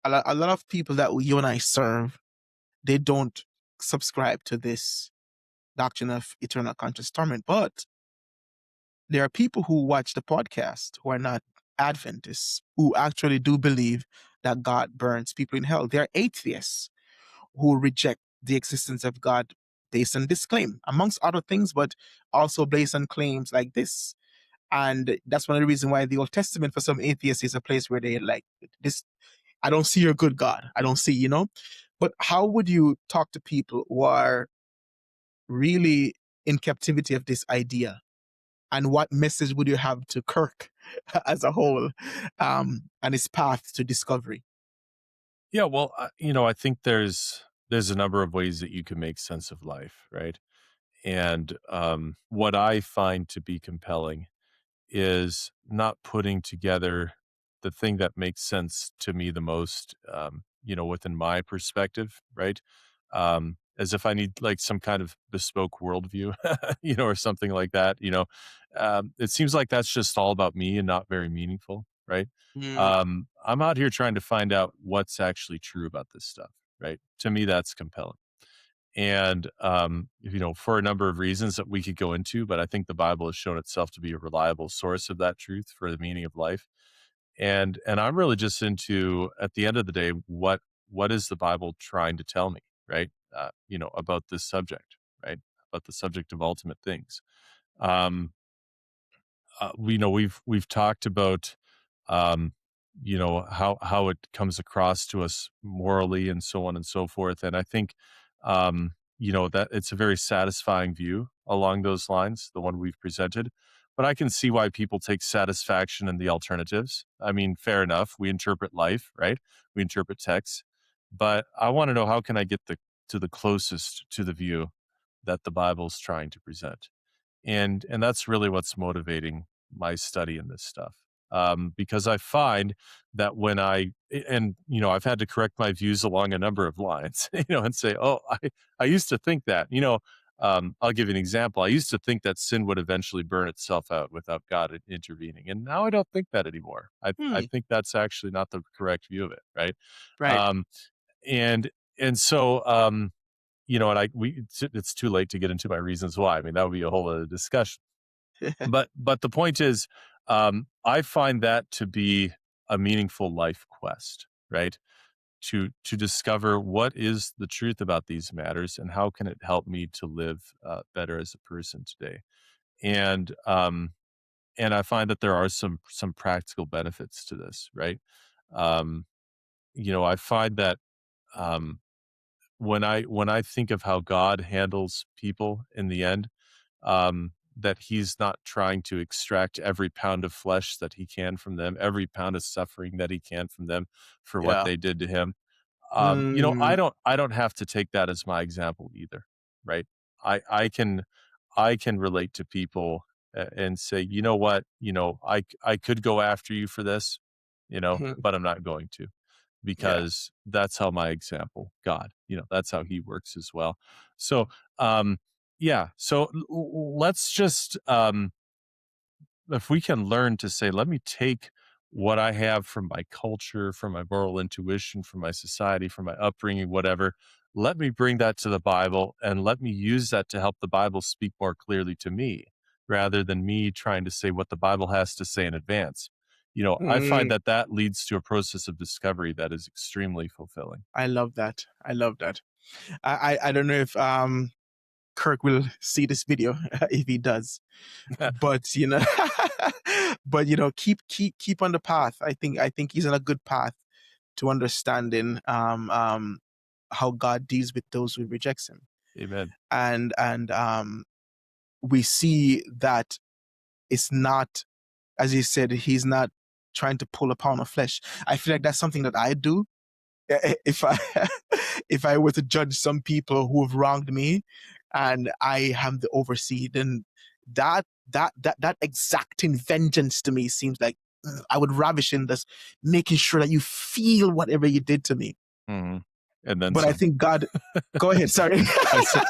A lot of people that you and I serve, they don't subscribe to this doctrine of eternal conscious torment, but there are people who watch the podcast who are not Adventists, who actually do believe that God burns people in hell. There are atheists who reject the existence of God based on this claim, amongst other things, but also based on claims like this. And that's one of the reasons why the Old Testament for some atheists is a place where they like this. I don't see your good God. I don't see, you know. But how would you talk to people who are really in captivity of this idea? And what message would you have to Kirk as a whole, and his path to discovery? Yeah, well, I think there's a number of ways that you can make sense of life, right? And what I find to be compelling is not putting together the thing that makes sense to me the most, within my perspective, right? As if I need like some kind of bespoke worldview, or something like that. It seems like that's just all about me and not very meaningful, right? Mm, I'm out here trying to find out what's actually true about this stuff, right? To me, that's compelling. And, for a number of reasons that we could go into, but I think the Bible has shown itself to be a reliable source of that truth for the meaning of life. And I'm really just into, at the end of the day, what is the Bible trying to tell me, right? About this subject, right? About the subject of ultimate things. Um, we've talked about, um, how it comes across to us morally and so on and so forth. And I think, that it's a very satisfying view along those lines, the one we've presented. But I can see why people take satisfaction in the alternatives. I mean, fair enough. We interpret life, right? We interpret texts. But I want to know, how can I get to the closest to the view that the Bible's trying to present? And that's really what's motivating my study in this stuff. Because I find that when I've had to correct my views along a number of lines, and say, oh, I used to think that, I'll give you an example. I used to think that sin would eventually burn itself out without God intervening. And now I don't think that anymore. I hmm, think that's actually not the correct view of it. Right. right. Um, and, and so, it's too late to get into my reasons why. I mean, that would be a whole other discussion. But the point is, I find that to be a meaningful life quest, right? To discover what is the truth about these matters and how can it help me to live better as a person today. And I find that there are some practical benefits to this, right? Um, I find that um, when I think of how God handles people in the end, that he's not trying to extract every pound of flesh that he can from them, every pound of suffering that he can from them for what Yeah. they did to him. Mm, I don't have to take that as my example either, right? I can relate to people and say, you know what, I could go after you for this, but I'm not going to, yeah. because that's how my example, God, that's how he works as well. So, um, yeah. So let's just, if we can learn to say, let me take what I have from my culture, from my moral intuition, from my society, from my upbringing, whatever, let me bring that to the Bible and let me use that to help the Bible speak more clearly to me, rather than me trying to say what the Bible has to say in advance. I find Mm, that leads to a process of discovery that is extremely fulfilling. I love that. I love that. I don't know if Kirk will see this video if he does, but but keep on the path. I think he's on a good path to understanding how God deals with those who rejects him. Amen. And we see that it's not, as he said, he's not trying to pull upon a flesh. I feel like that's something that I do. If I if I were to judge some people who have wronged me and I have the oversee, then that exacting vengeance to me seems like I would ravish in this, making sure that you feel whatever you did to me. Mhm. And then But I some. think God, go ahead, sorry.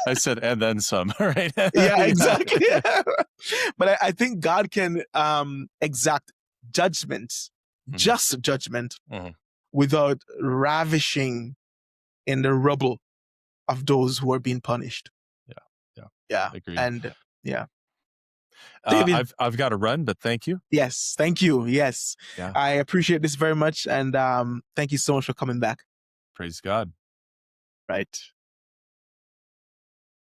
I said, and then some, right? Yeah, Yeah. exactly. But I think God can exact judgments just judgment without ravishing in the rubble of those who are being punished. Yeah. Agreed. And David, I've got to run, but thank you. Yes, thank you. Yes, Yeah. I appreciate this very much, and thank you so much for coming back. Praise God. Right.